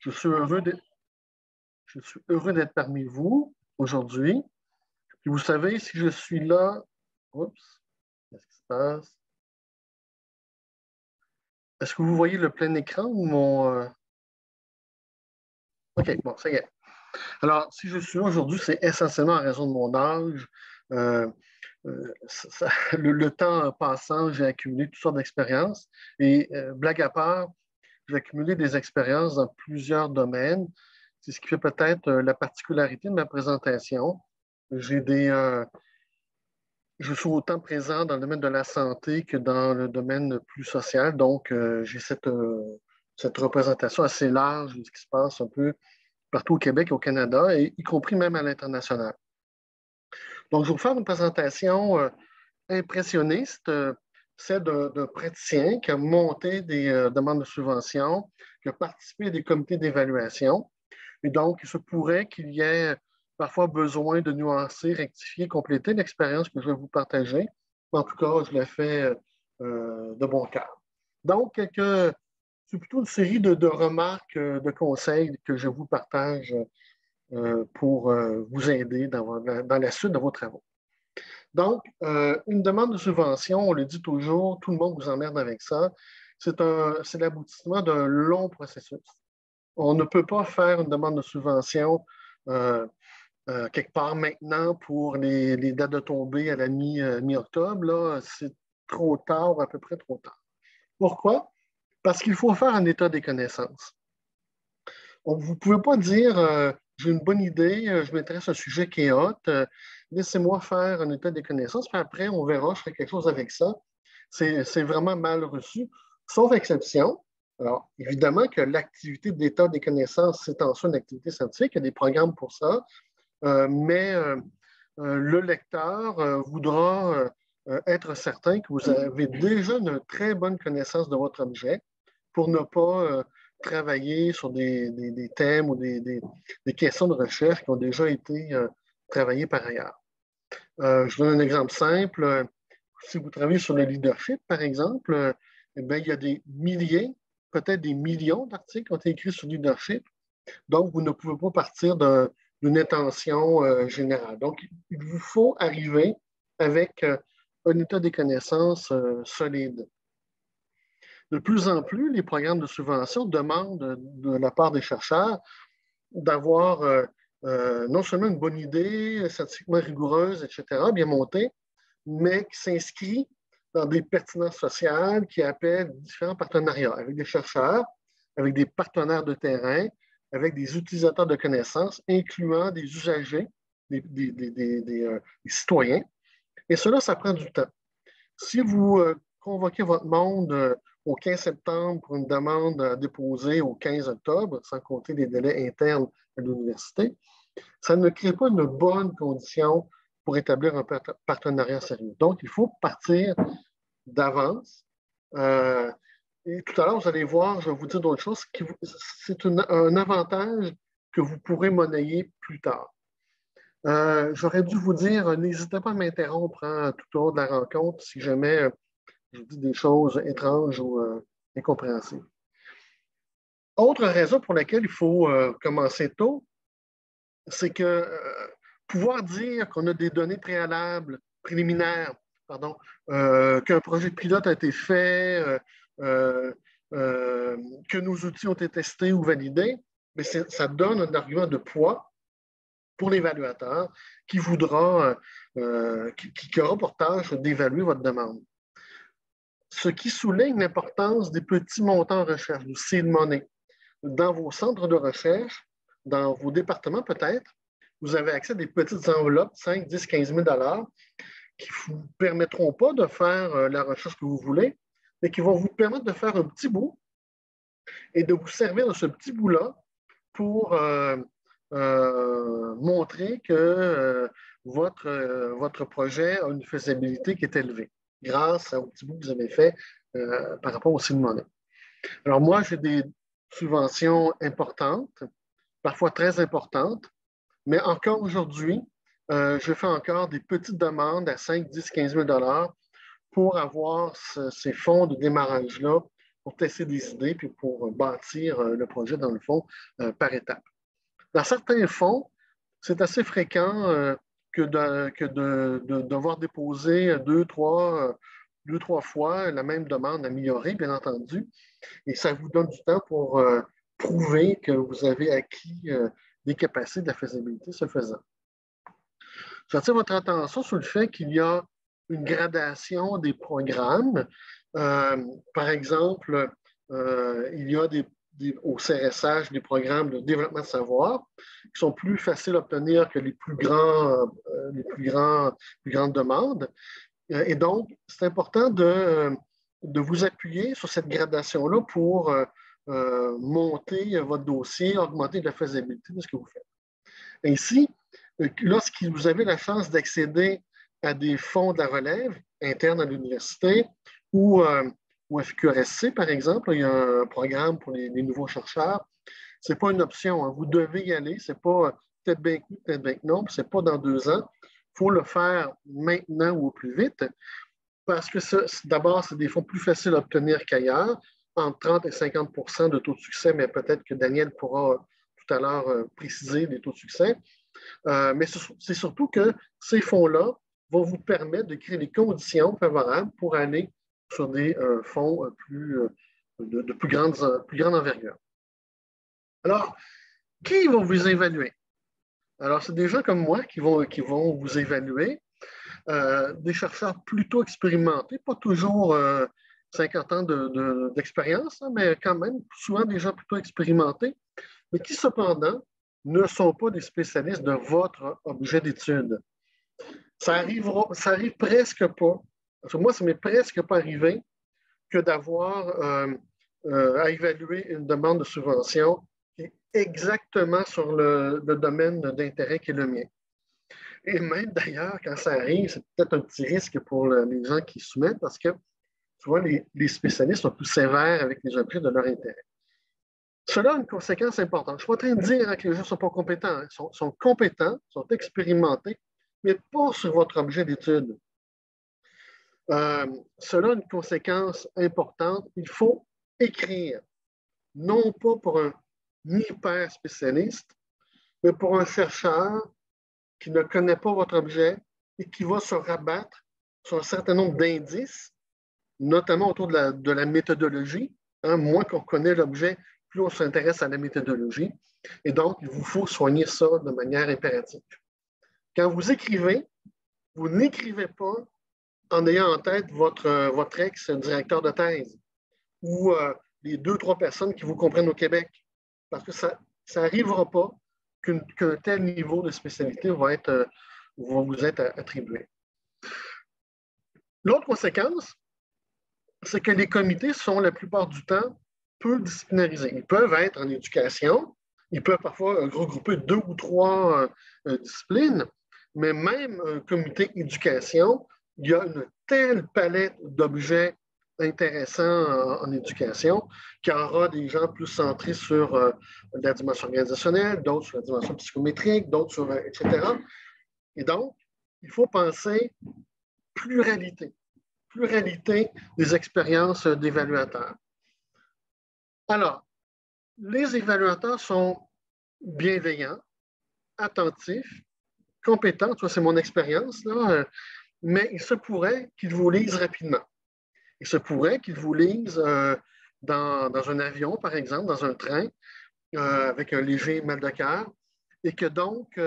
je suis heureux d'être parmi vous aujourd'hui. Puis vous savez, si je suis là, oups, qu'est-ce qui se passe? Est-ce que vous voyez le plein écran ou mon... OK, bon, ça y est. Alors, si je suis là aujourd'hui, c'est essentiellement en raison de mon âge. Euh, le temps passant, j'ai accumulé toutes sortes d'expériences. Et blague à part, j'ai accumulé des expériences dans plusieurs domaines. C'est ce qui fait peut-être la particularité de ma présentation. J'ai je suis autant présent dans le domaine de la santé que dans le domaine plus social. Donc, j'ai cette représentation assez large de ce qui se passe un peu partout au Québec et au Canada, et y compris même à l'international. Donc, je vais vous faire une présentation impressionniste, celle d'un praticien qui a monté des demandes de subvention, qui a participé à des comités d'évaluation. Et donc, il se pourrait qu'il y ait parfois besoin de nuancer, rectifier, compléter l'expérience que je vais vous partager. En tout cas, je l'ai fait de bon cœur. Donc, c'est plutôt une série de remarques, de conseils que je vous partage pour vous aider dans la suite de vos travaux. Donc, une demande de subvention, on le dit toujours, tout le monde vous emmerde avec ça. C'est l'aboutissement d'un long processus. On ne peut pas faire une demande de subvention quelque part maintenant pour les dates de tombée à la mi-octobre. Là, c'est trop tard, à peu près trop tard. Pourquoi? Parce qu'il faut faire un état des connaissances. Donc, vous ne pouvez pas dire j'ai une bonne idée, je m'intéresse à un sujet qui est hot, laissez-moi faire un état des connaissances, puis après, on verra, je ferai quelque chose avec ça. C'est vraiment mal reçu, sauf exception. Alors, évidemment que l'activité d'état des connaissances, c'est en soi une activité scientifique, il y a des programmes pour ça, mais le lecteur voudra être certain que vous avez déjà une très bonne connaissance de votre objet pour ne pas travailler sur des thèmes ou des questions de recherche qui ont déjà été travaillées par ailleurs. Je donne un exemple simple. Si vous travaillez sur le leadership, par exemple, eh bien, il y a des milliers, peut-être des millions d'articles qui ont été écrits sur le leadership. Donc, vous ne pouvez pas partir d'une intention générale. Donc, il vous faut arriver avec un état des connaissances solide. De plus en plus, les programmes de subvention demandent de la part des chercheurs d'avoir non seulement une bonne idée, scientifiquement rigoureuse, etc., bien montée, mais qui s'inscrit dans des pertinences sociales qui appellent différents partenariats avec des chercheurs, avec des partenaires de terrain, avec des utilisateurs de connaissances, incluant des usagers, des citoyens. Et cela, ça prend du temps. Si vous convoquez votre monde au 15 septembre pour une demande à déposer au 15 octobre, sans compter les délais internes à l'université, ça ne crée pas une bonne condition pour établir un partenariat sérieux. Donc, il faut partir d'avance. Et tout à l'heure, vous allez voir, je vais vous dire d'autres choses. C'est un avantage que vous pourrez monnayer plus tard. J'aurais dû vous dire, n'hésitez pas à m'interrompre tout au long de la rencontre si jamais je vous dis des choses étranges ou incompréhensibles. Autre raison pour laquelle il faut commencer tôt, c'est que pouvoir dire qu'on a des données préliminaires, pardon, qu'un projet pilote a été fait, que nos outils ont été testés ou validés, mais ça donne un argument de poids pour l'évaluateur qui voudra, qui aura pour tâche d'évaluer votre demande. Ce qui souligne l'importance des petits montants en recherche, du seed money. Dans vos centres de recherche, dans vos départements peut-être, vous avez accès à des petites enveloppes, 5, 10, 15 000 qui ne vous permettront pas de faire la recherche que vous voulez, mais qui vont vous permettre de faire un petit bout et de vous servir de ce petit bout-là pour montrer que votre projet a une faisabilité qui est élevée grâce au petit bout que vous avez fait par rapport au seed money. Alors moi, j'ai des subventions importantes, parfois très importantes, mais encore aujourd'hui, je fais encore des petites demandes à 5, 10, 15 000 pour avoir ces fonds de démarrage-là pour tester des idées puis pour bâtir le projet, dans le fond, par étapes. Dans certains fonds, c'est assez fréquent que de devoir déposer deux, trois fois la même demande améliorée, bien entendu. Et ça vous donne du temps pour prouver que vous avez acquis des capacités de la faisabilité ce faisant. J'attire votre attention sur le fait qu'il y a une gradation des programmes. Par exemple, il y a au CRSH des programmes de développement de savoir qui sont plus faciles à obtenir que les plus grandes demandes. Et donc, c'est important de vous appuyer sur cette gradation-là pour monter votre dossier, augmenter la faisabilité de ce que vous faites. Ainsi, lorsque vous avez la chance d'accéder à des fonds de la relève internes à l'université ou à FQRSC, par exemple, il y a un programme pour les nouveaux chercheurs, ce n'est pas une option, hein. Vous devez y aller. Ce n'est pas peut-être bien que oui, peut-être bien que non, ce n'est pas dans 2 ans. Il faut le faire maintenant ou au plus vite parce que d'abord, c'est des fonds plus faciles à obtenir qu'ailleurs, entre 30 et 50 de taux de succès, mais peut-être que Daniel pourra tout à l'heure préciser les taux de succès. Mais c'est surtout que ces fonds-là vont vous permettre de créer les conditions favorables pour aller sur des fonds de plus grande envergure. Alors, qui vont vous évaluer? Alors, c'est des gens comme moi qui vont vous évaluer, des chercheurs plutôt expérimentés, pas toujours 50 ans d'expérience, hein, mais quand même souvent des gens plutôt expérimentés, mais qui cependant ne sont pas des spécialistes de votre objet d'étude. Ça arrive presque pas. Parce que moi, ça m'est presque pas arrivé que d'avoir à évaluer une demande de subvention qui est exactement sur le domaine d'intérêt qui est le mien. Et même d'ailleurs, quand ça arrive, c'est peut-être un petit risque pour les gens qui soumettent parce que souvent les spécialistes sont plus sévères avec les objets de leur intérêt. Cela a une conséquence importante. Je ne suis pas en train de dire que les gens ne sont pas compétents. Hein. Ils sont compétents, sont expérimentés, mais pas sur votre objet d'étude. Cela a une conséquence importante. Il faut écrire, non pas pour un hyper spécialiste, mais pour un chercheur qui ne connaît pas votre objet et qui va se rabattre sur un certain nombre d'indices, notamment autour de la méthodologie. Hein, moins qu'on connaît l'objet, plus on s'intéresse à la méthodologie. Et donc, il vous faut soigner ça de manière impérative. Quand vous écrivez, vous n'écrivez pas en ayant en tête votre ex-directeur de thèse ou les 2-3 personnes qui vous comprennent au Québec. Parce que ça n'arrivera pas qu'un tel niveau de spécialité va vous être attribué. L'autre conséquence, c'est que les comités sont la plupart du temps peu disciplinarisés. Ils peuvent être en éducation, ils peuvent parfois regrouper 2 ou 3 disciplines, mais même un comité éducation, il y a une telle palette d'objets intéressants en éducation qu'il y aura des gens plus centrés sur la dimension organisationnelle, d'autres sur la dimension psychométrique, d'autres sur, etc. Et donc, il faut penser pluralité des expériences d'évaluateurs. Alors, les évaluateurs sont bienveillants, attentifs, compétents, ça c'est mon expérience, là, mais il se pourrait qu'ils vous lisent rapidement. Il se pourrait qu'ils vous lisent dans un avion, par exemple, dans un train, avec un léger mal de cœur, et que donc,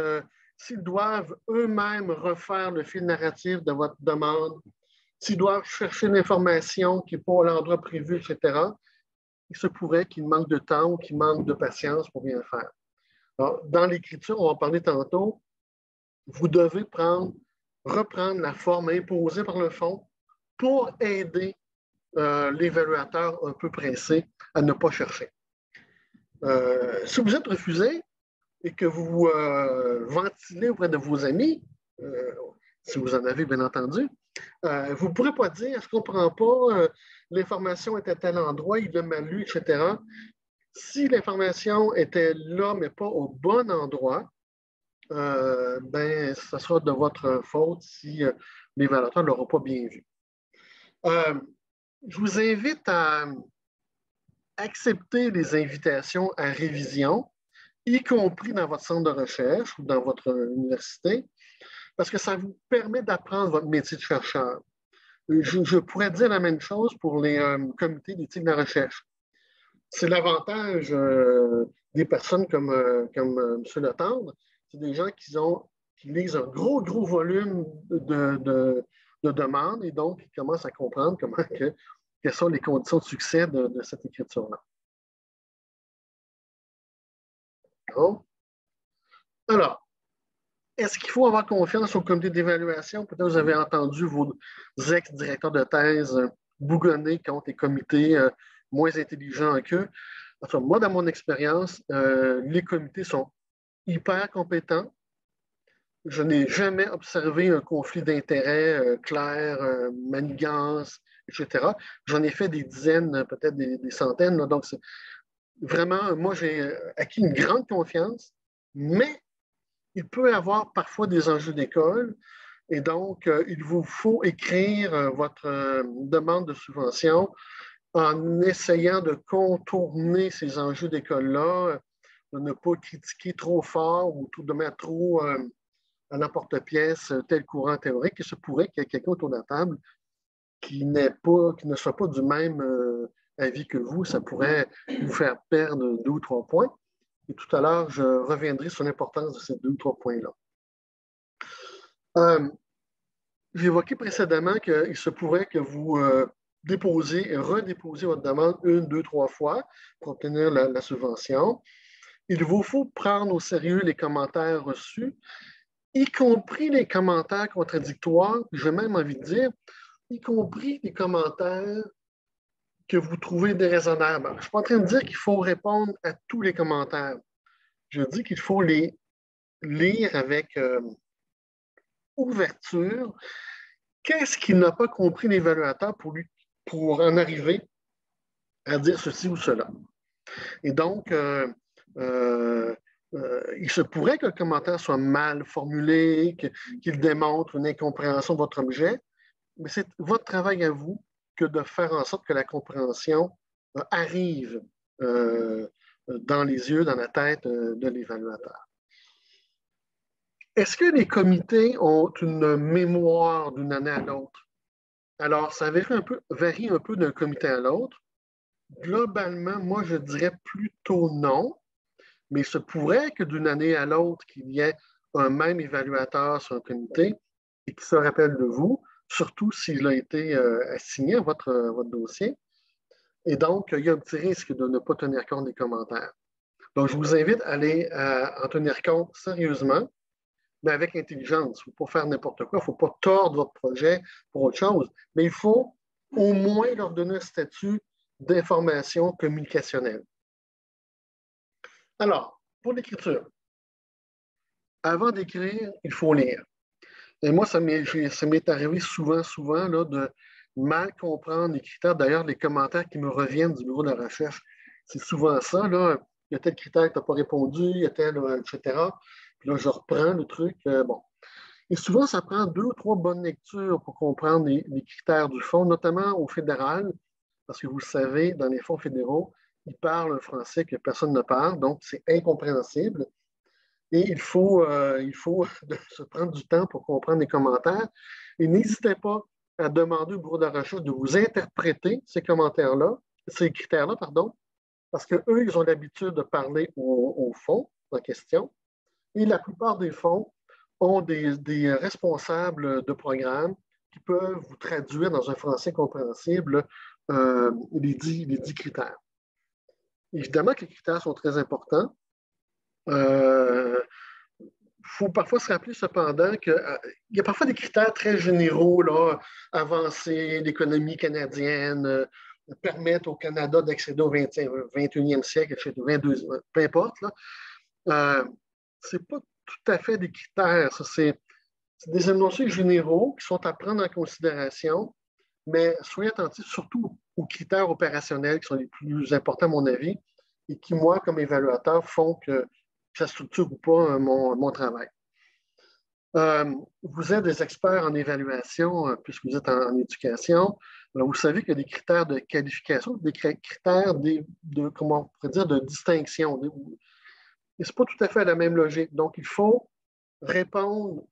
s'ils doivent eux-mêmes refaire le fil narratif de votre demande, s'ils doivent chercher l'information qui n'est pas à l'endroit prévu, etc., il se pourrait qu'ils manquent de temps ou qu'ils manquent de patience pour bien le faire. Alors, dans l'écriture, on va parler tantôt, vous devez reprendre la forme imposée par le fond pour aider l'évaluateur un peu pressé à ne pas chercher. Si vous êtes refusé et que vous ventilez auprès de vos amis, si vous en avez bien entendu, vous ne pourrez pas dire, je ne comprends pas, l'information est à tel endroit, il l'a mal lu, etc. Si l'information était là, mais pas au bon endroit, ben, ce sera de votre faute si l'évaluateur ne l'aura pas bien vu. Je vous invite à accepter les invitations à révision, y compris dans votre centre de recherche ou dans votre université, parce que ça vous permet d'apprendre votre métier de chercheur. Je pourrais dire la même chose pour les comités d'éthique de la recherche. C'est l'avantage des personnes comme M. Letendre, c'est des gens qui lisent un gros volume de demandes et donc ils commencent à comprendre quelles sont les conditions de succès de cette écriture-là. Bon. Alors, est-ce qu'il faut avoir confiance au comité d'évaluation? Peut-être que vous avez entendu vos ex-directeurs de thèse bougonner contre les comités moins intelligents qu'eux. Enfin, moi, dans mon expérience, les comités sont hyper compétents. Je n'ai jamais observé un conflit d'intérêts clair, manigance, etc. J'en ai fait des dizaines, peut-être des centaines. Là, donc, vraiment, moi, j'ai acquis une grande confiance, mais il peut y avoir parfois des enjeux d'école. Et donc, il vous faut écrire votre demande de subvention en essayant de contourner ces enjeux d'école-là, de ne pas critiquer trop fort ou de mettre trop à l'emporte-pièce tel courant théorique. Il se pourrait qu'il y ait quelqu'un autour de la table qui ne soit pas du même avis que vous. Ça pourrait vous faire perdre 2 ou 3 points. Et tout à l'heure, je reviendrai sur l'importance de ces 2 ou 3 points-là. J'ai évoqué précédemment qu'il se pourrait que vous déposez et redéposez votre demande 1, 2, 3 fois pour obtenir la subvention. Il vous faut prendre au sérieux les commentaires reçus, y compris les commentaires contradictoires, j'ai même envie de dire, y compris les commentaires que vous trouvez déraisonnables. Je ne suis pas en train de dire qu'il faut répondre à tous les commentaires. Je dis qu'il faut les lire avec ouverture. Qu'est-ce qu'il n'a pas compris l'évaluateur pour en arriver à dire ceci ou cela? Et donc, il se pourrait que le commentaire soit mal formulé, qu'il démontre une incompréhension de votre objet, mais c'est votre travail à vous que de faire en sorte que la compréhension arrive dans les yeux, dans la tête de l'évaluateur. Est-ce que les comités ont une mémoire d'une année à l'autre? Alors, ça varie un peu d'un comité à l'autre. Globalement, moi, je dirais plutôt non, mais il se pourrait que d'une année à l'autre, qu'il y ait un même évaluateur sur un comité et qui se rappelle de vous, surtout s'il a été assigné à votre dossier. Et donc, il y a un petit risque de ne pas tenir compte des commentaires. Donc, je vous invite à aller en tenir compte sérieusement, mais avec intelligence. Il ne faut pas faire n'importe quoi, il ne faut pas tordre votre projet pour autre chose, mais il faut au moins leur donner un statut d'information communicationnelle. Alors, pour l'écriture, avant d'écrire, il faut lire. Et moi, ça m'est arrivé souvent là, de mal comprendre les critères. D'ailleurs, les commentaires qui me reviennent du bureau de la recherche, c'est souvent ça. Là. Il y a tel critère que tu n'as pas répondu, il y a tel, etc. Puis là, je reprends le truc. Bon. Et souvent, ça prend 2 ou 3 bonnes lectures pour comprendre les critères du fonds, notamment au fédéral, parce que vous le savez, dans les fonds fédéraux, ils parlent un français que personne ne parle, donc c'est incompréhensible. Et il faut se prendre du temps pour comprendre les commentaires. Et n'hésitez pas à demander au bureau de recherche de vous interpréter ces commentaires-là, ces critères-là, pardon, parce qu'eux, ils ont l'habitude de parler au fonds en question. Et la plupart des fonds ont des responsables de programme qui peuvent vous traduire dans un français compréhensible les 10 critères. Évidemment que les critères sont très importants. Faut parfois se rappeler cependant qu'il y a parfois des critères très généraux, là, avancer l'économie canadienne, permettre au Canada d'accéder au 21e siècle, etc., 22, peu importe. Ce n'est pas tout à fait des critères. C'est des énoncés généraux qui sont à prendre en considération, mais soyez attentifs surtout aux critères opérationnels qui sont les plus importants à mon avis et qui, moi, comme évaluateur, font que ça structure ou pas mon travail. Vous êtes des experts en évaluation, puisque vous êtes en éducation. Alors, vous savez qu'il y a des critères de qualification, des critères comment on pourrait dire, de distinction. Et ce n'est pas tout à fait la même logique. Donc, il faut répondre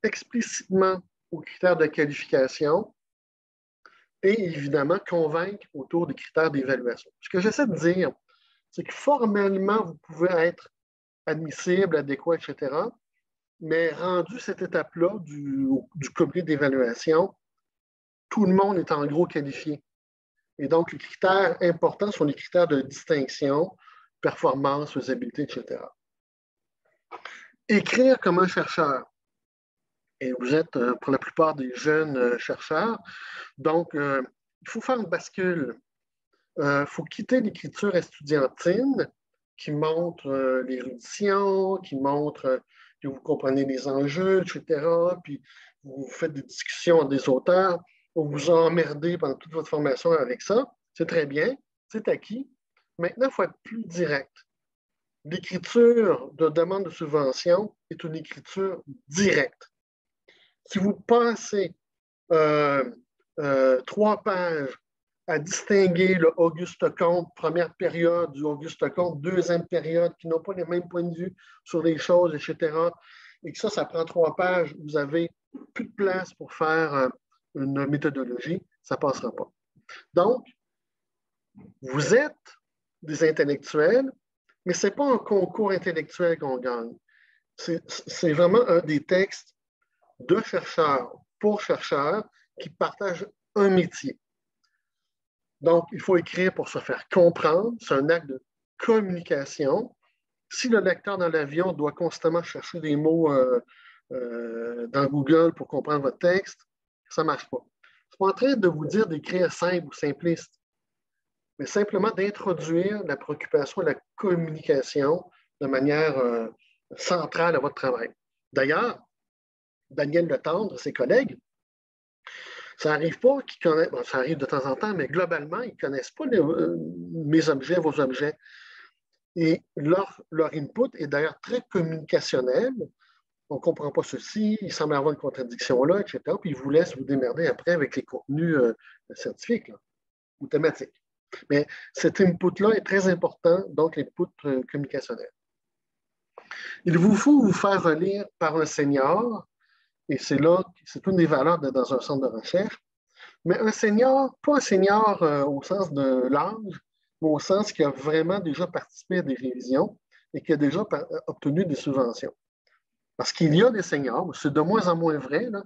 explicitement aux critères de qualification et évidemment convaincre autour des critères d'évaluation. Ce que j'essaie de dire, c'est que formellement, vous pouvez être admissible, adéquat, etc. Mais rendu cette étape-là du comité d'évaluation, tout le monde est en gros qualifié. Et donc, les critères importants sont les critères de distinction, performance, faisabilité, etc. Écrire comme un chercheur. Et vous êtes, pour la plupart des jeunes chercheurs, donc il faut faire une bascule. Il faut quitter l'écriture estudiantine qui montre l'érudition, qui montre que vous comprenez les enjeux, etc. Puis vous faites des discussions avec des auteurs, vous vous emmerdez pendant toute votre formation avec ça. C'est très bien, c'est acquis. Maintenant, il faut être plus direct. L'écriture de demande de subvention est une écriture directe. Si vous passez 3 pages à distinguer le Auguste Comte, première période du Auguste Comte, deuxième période, qui n'ont pas les mêmes points de vue sur les choses, etc., et que ça prend 3 pages, vous avez plus de place pour faire une méthodologie, ça ne passera pas. Donc, vous êtes des intellectuels, mais ce n'est pas un concours intellectuel qu'on gagne. C'est vraiment un des textes de chercheurs pour chercheurs qui partagent un métier. Donc, il faut écrire pour se faire comprendre. C'est un acte de communication. Si le lecteur dans l'avion doit constamment chercher des mots dans Google pour comprendre votre texte, ça ne marche pas. Je ne suis pas en train de vous dire d'écrire simple ou simpliste, mais simplement d'introduire la préoccupation et la communication de manière centrale à votre travail. D'ailleurs, Daniel Letendre, ses collègues, ça n'arrive pas qu'ils connaissent, bon, ça arrive de temps en temps, mais globalement, ils ne connaissent pas mes objets, vos objets. Et leur input est d'ailleurs très communicationnel. On ne comprend pas ceci, il semble y avoir une contradiction là, etc. Puis ils vous laissent vous démerder après avec les contenus scientifiques là, ou thématiques. Mais cet input-là est très important, donc l'input communicationnel. Il vous faut vous faire relire par un senior, et c'est là, c'est une des valeurs dans un centre de recherche. Mais un senior, pas un senior au sens de l'âge, mais au sens qui a vraiment déjà participé à des révisions et qui a déjà obtenu des subventions. Parce qu'il y a des seniors, c'est de moins en moins vrai, là,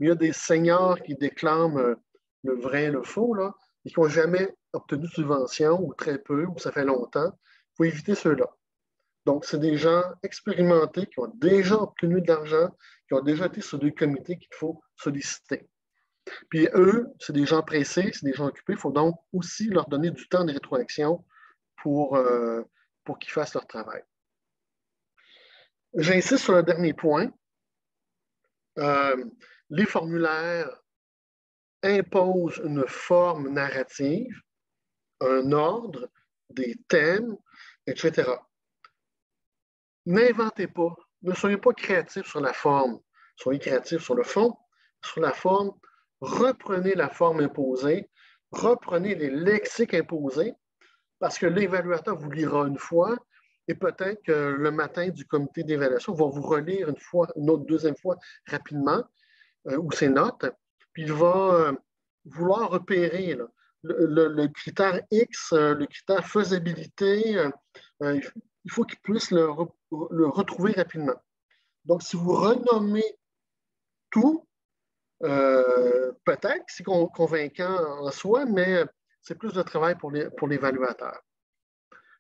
mais il y a des seniors qui déclament le vrai et le faux, là, et qui n'ont jamais obtenu de subvention, ou très peu, ou ça fait longtemps. Il faut éviter ceux-là. Donc, c'est des gens expérimentés qui ont déjà obtenu de l'argent, qui ont déjà été sur des comités qu'il faut solliciter. Puis eux, c'est des gens pressés, c'est des gens occupés. Il faut donc aussi leur donner du temps de rétroaction pour qu'ils fassent leur travail. J'insiste sur le dernier point. Les formulaires imposent une forme narrative, un ordre, des thèmes, etc. N'inventez pas, ne soyez pas créatifs sur la forme, soyez créatifs sur le fond. Sur la forme, reprenez la forme imposée, reprenez les lexiques imposés, parce que l'évaluateur vous lira une fois, et peut-être que le matin du comité d'évaluation va vous relire une fois, une autre, deuxième fois rapidement, ou ses notes, puis il va vouloir repérer là, le critère X, le critère faisabilité, il faut qu'il puisse le retrouver rapidement. Donc, si vous renommez tout, peut-être que c'est convaincant en soi, mais c'est plus de travail pour l'évaluateur.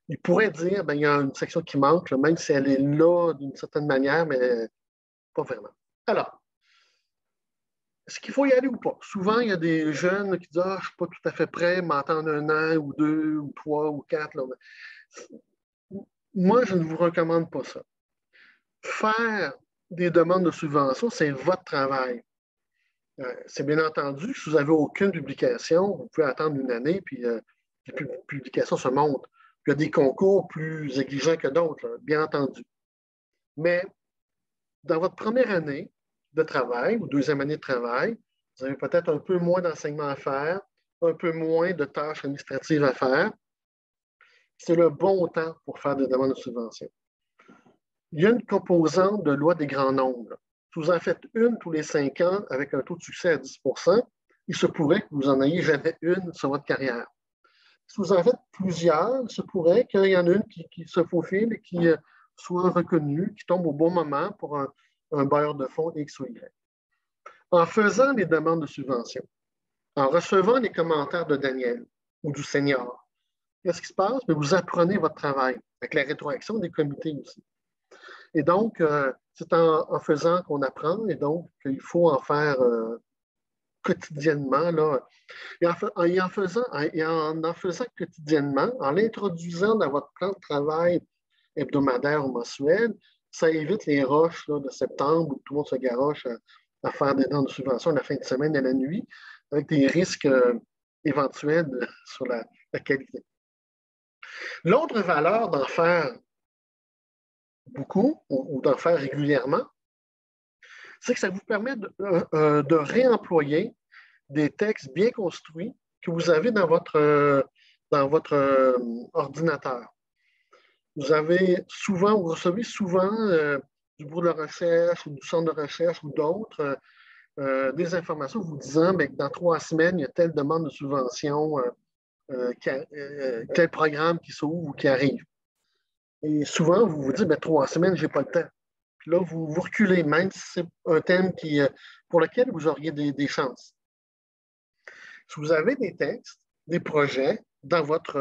Il pourrait dire, ben, il y a une section qui manque, là, même si elle est là d'une certaine manière, mais pas vraiment. Alors, est-ce qu'il faut y aller ou pas? Souvent, il y a des jeunes qui disent ah, je ne suis pas tout à fait prêt, m'attendre 1 an ou 2 ou 3 ou 4. Là. Moi, je ne vous recommande pas ça. Faire des demandes de subvention, c'est votre travail. C'est bien entendu, si vous n'avez aucune publication, vous pouvez attendre 1 année, puis les publications se montent. Il y a des concours plus exigeants que d'autres, là, bien entendu. Mais dans votre première année de travail ou deuxième année de travail, Vous avez peut-être un peu moins d'enseignement à faire, un peu moins de tâches administratives à faire. C'est le bon temps pour faire des demandes de subvention. Il y a une composante de loi des grands nombres. Si vous en faites une tous les 5 ans avec un taux de succès à 10 il se pourrait que vous n'en ayez jamais une sur votre carrière. Si vous en faites plusieurs, il se pourrait qu'il y en ait une qui se faufile et qui soit reconnue, qui tombe au bon moment pour un bailleur de fonds X ou Y. En faisant les demandes de subvention, en recevant les commentaires de Daniel ou du senior, qu'est-ce qui se passe? Mais vous apprenez votre travail avec la rétroaction des comités aussi. Et donc, c'est en faisant qu'on apprend et donc qu'il faut en faire quotidiennement. Là. Et en faisant quotidiennement, en l'introduisant dans votre plan de travail hebdomadaire ou mensuel, ça évite les rushs là, de septembre où tout le monde se garoche à faire des demandes de subvention la fin de semaine et la nuit, avec des risques éventuels sur la qualité. L'autre valeur d'en faire beaucoup ou d'en faire régulièrement, c'est que ça vous permet de réemployer des textes bien construits que vous avez dans votre ordinateur. Vous recevez souvent du bureau de recherche ou du centre de recherche ou d'autres des informations vous disant que dans 3 semaines, il y a telle demande de subvention, tel programme qui s'ouvre ou qui arrive. Et souvent, vous vous dites, 3 semaines, je n'ai pas le temps. Puis là, vous reculez, même si c'est un thème pour lequel vous auriez des chances. Si vous avez des textes, des projets dans votre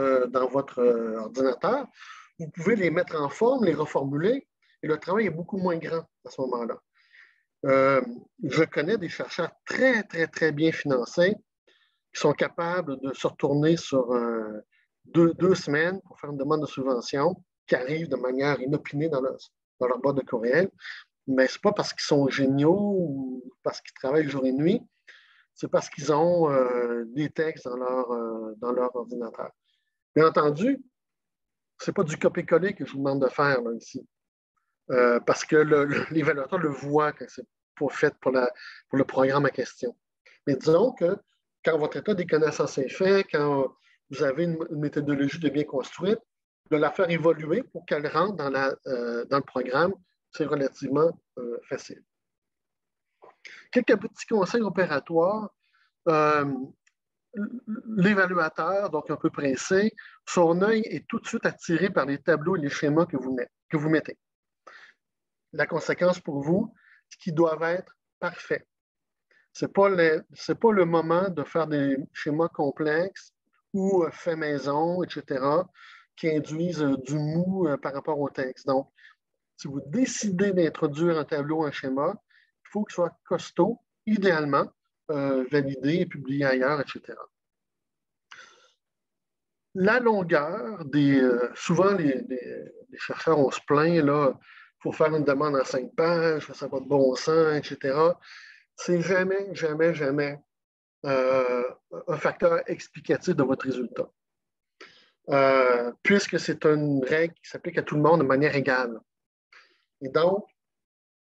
ordinateur, vous pouvez les mettre en forme, les reformuler, et le travail est beaucoup moins grand à ce moment-là. Je connais des chercheurs très, très, très bien financés qui sont capables de se retourner sur 2 semaines pour faire une demande de subvention qui arrive de manière inopinée dans leur boîte de courriel. Mais ce n'est pas parce qu'ils sont géniaux ou parce qu'ils travaillent jour et nuit, c'est parce qu'ils ont des textes dans leur ordinateur. Bien entendu, ce n'est pas du copier-coller que je vous demande de faire là, ici. Parce que l'évaluateur le voit quand c'est pas fait pour le programme en question. Mais disons que quand votre état des connaissances est fait, quand vous avez une méthodologie de bien construite, de la faire évoluer pour qu'elle rentre dans le programme, c'est relativement facile. Quelques petits conseils opératoires. L'évaluateur, donc un peu pressé, son œil est tout de suite attiré par les tableaux et les schémas que vous mettez. La conséquence pour vous, c'est qu'ils doivent être parfaits. Ce n'est pas le moment de faire des schémas complexes ou faits maison, etc., qui induisent du mou par rapport au texte. Donc, si vous décidez d'introduire un tableau, un schéma, il faut qu'il soit costaud, idéalement, validé et publié ailleurs, etc. La longueur souvent, les chercheurs, on se plaint, là, il faut faire une demande en 5 pages, ça n'a pas de bon sens, etc. C'est jamais, jamais, jamais un facteur explicatif de votre résultat. Puisque c'est une règle qui s'applique à tout le monde de manière égale. Et donc,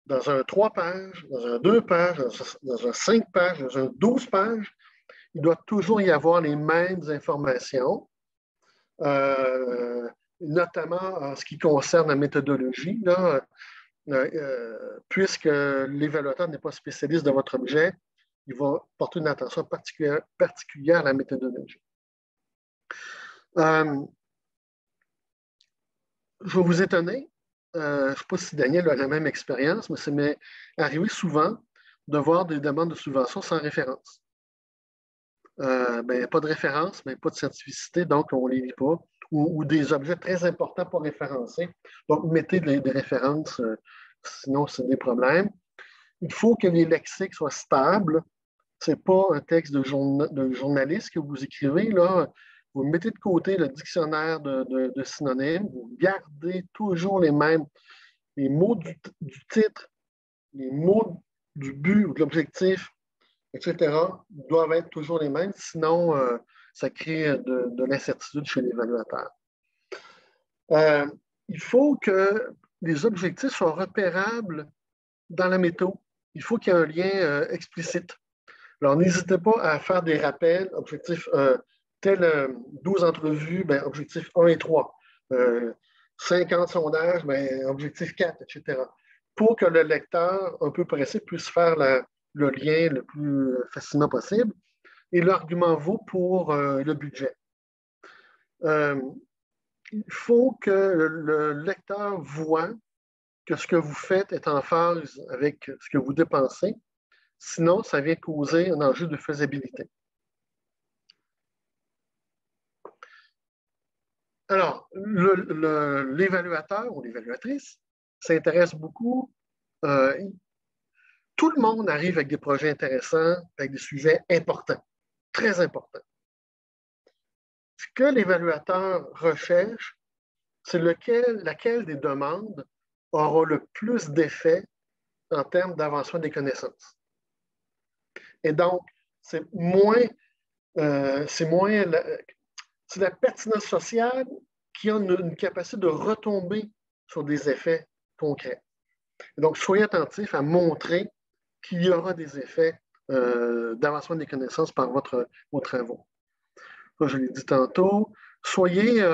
dans un 3 pages, dans un 2 pages, dans un 5 pages, dans un 12 pages, il doit toujours y avoir les mêmes informations, notamment en ce qui concerne la méthodologie, là, puisque l'évaluateur n'est pas spécialiste de votre objet, il va porter une attention particulière à la méthodologie. Je vais vous étonner. Je ne sais pas si Daniel a la même expérience, mais ça m'est arrivé souvent de voir des demandes de subvention sans référence. Pas de référence, mais pas de scientificité, donc on ne les lit pas. Ou des objets très importants pas référencés. Donc, mettez des références, sinon c'est des problèmes. Il faut que les lexiques soient stables. Ce n'est pas un texte de journaliste que vous écrivez. Là. Vous mettez de côté le dictionnaire de synonymes. Vous gardez toujours les mêmes. Les mots du titre, les mots du but ou de l'objectif, etc., doivent être toujours les mêmes. Sinon, ça crée de l'incertitude chez l'évaluateur. Il faut que les objectifs soient repérables dans la méthode. Il faut qu'il y ait un lien explicite. Alors, n'hésitez pas à faire des rappels, objectif tel 12 entrevues, ben, objectif 1 et 3. 50 sondages, ben, objectif 4, etc. Pour que le lecteur, un peu pressé, puisse faire le lien le plus facilement possible. Et l'argument vaut pour le budget. Il faut que le lecteur voit que ce que vous faites est en phase avec ce que vous dépensez. Sinon, ça vient causer un enjeu de faisabilité. Alors, l'évaluateur ou l'évaluatrice s'intéresse beaucoup. Tout le monde arrive avec des projets intéressants, avec des sujets importants, très importants. Ce que l'évaluateur recherche, c'est laquelle des demandes aura le plus d'effet en termes d'avancement des connaissances. Et donc, c'est la pertinence sociale qui a une capacité de retomber sur des effets concrets. Et donc, soyez attentifs à montrer qu'il y aura des effets d'avancement des connaissances par vos travaux. Ça, je l'ai dit tantôt. Soyez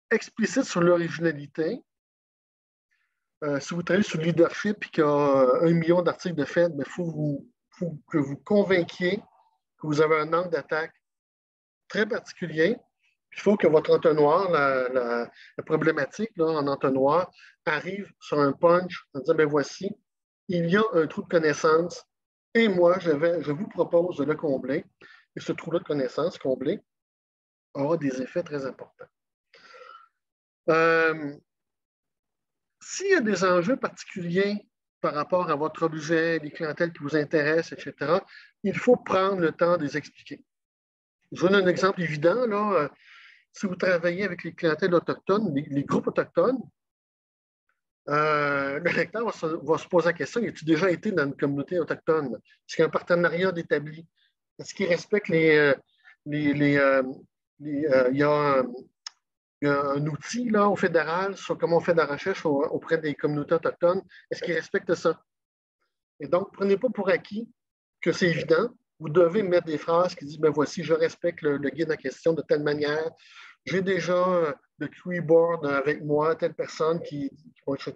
explicite sur l'originalité. Si vous travaillez sur le leadership et qu'il y a 1 million d'articles de fait, il faut que vous convainquiez que vous avez un angle d'attaque très particulier. Il faut que votre entonnoir, la problématique là, en entonnoir, arrive sur un punch en disant, ben voici, il y a un trou de connaissance et moi, je vous propose de le combler. Et ce trou-là de connaissance comblé aura des effets très importants. S'il y a des enjeux particuliers par rapport à votre objet, les clientèles qui vous intéressent, etc., il faut prendre le temps de les expliquer. Je vous donne un exemple évident. Là, si vous travaillez avec les clientèles autochtones, les groupes autochtones, le lecteur va se poser la question, as-tu déjà été dans une communauté autochtone? Est-ce qu'il y a un partenariat établi? Est-ce qu'ils respectent il y a un outil là, au fédéral sur comment on fait de la recherche auprès des communautés autochtones? Est-ce qu'ils respectent ça? Et donc, prenez pas pour acquis que c'est évident. Vous devez mettre des phrases qui disent, ben voici, je respecte le guide en question de telle manière. J'ai déjà le keyboard avec moi, telle personne etc.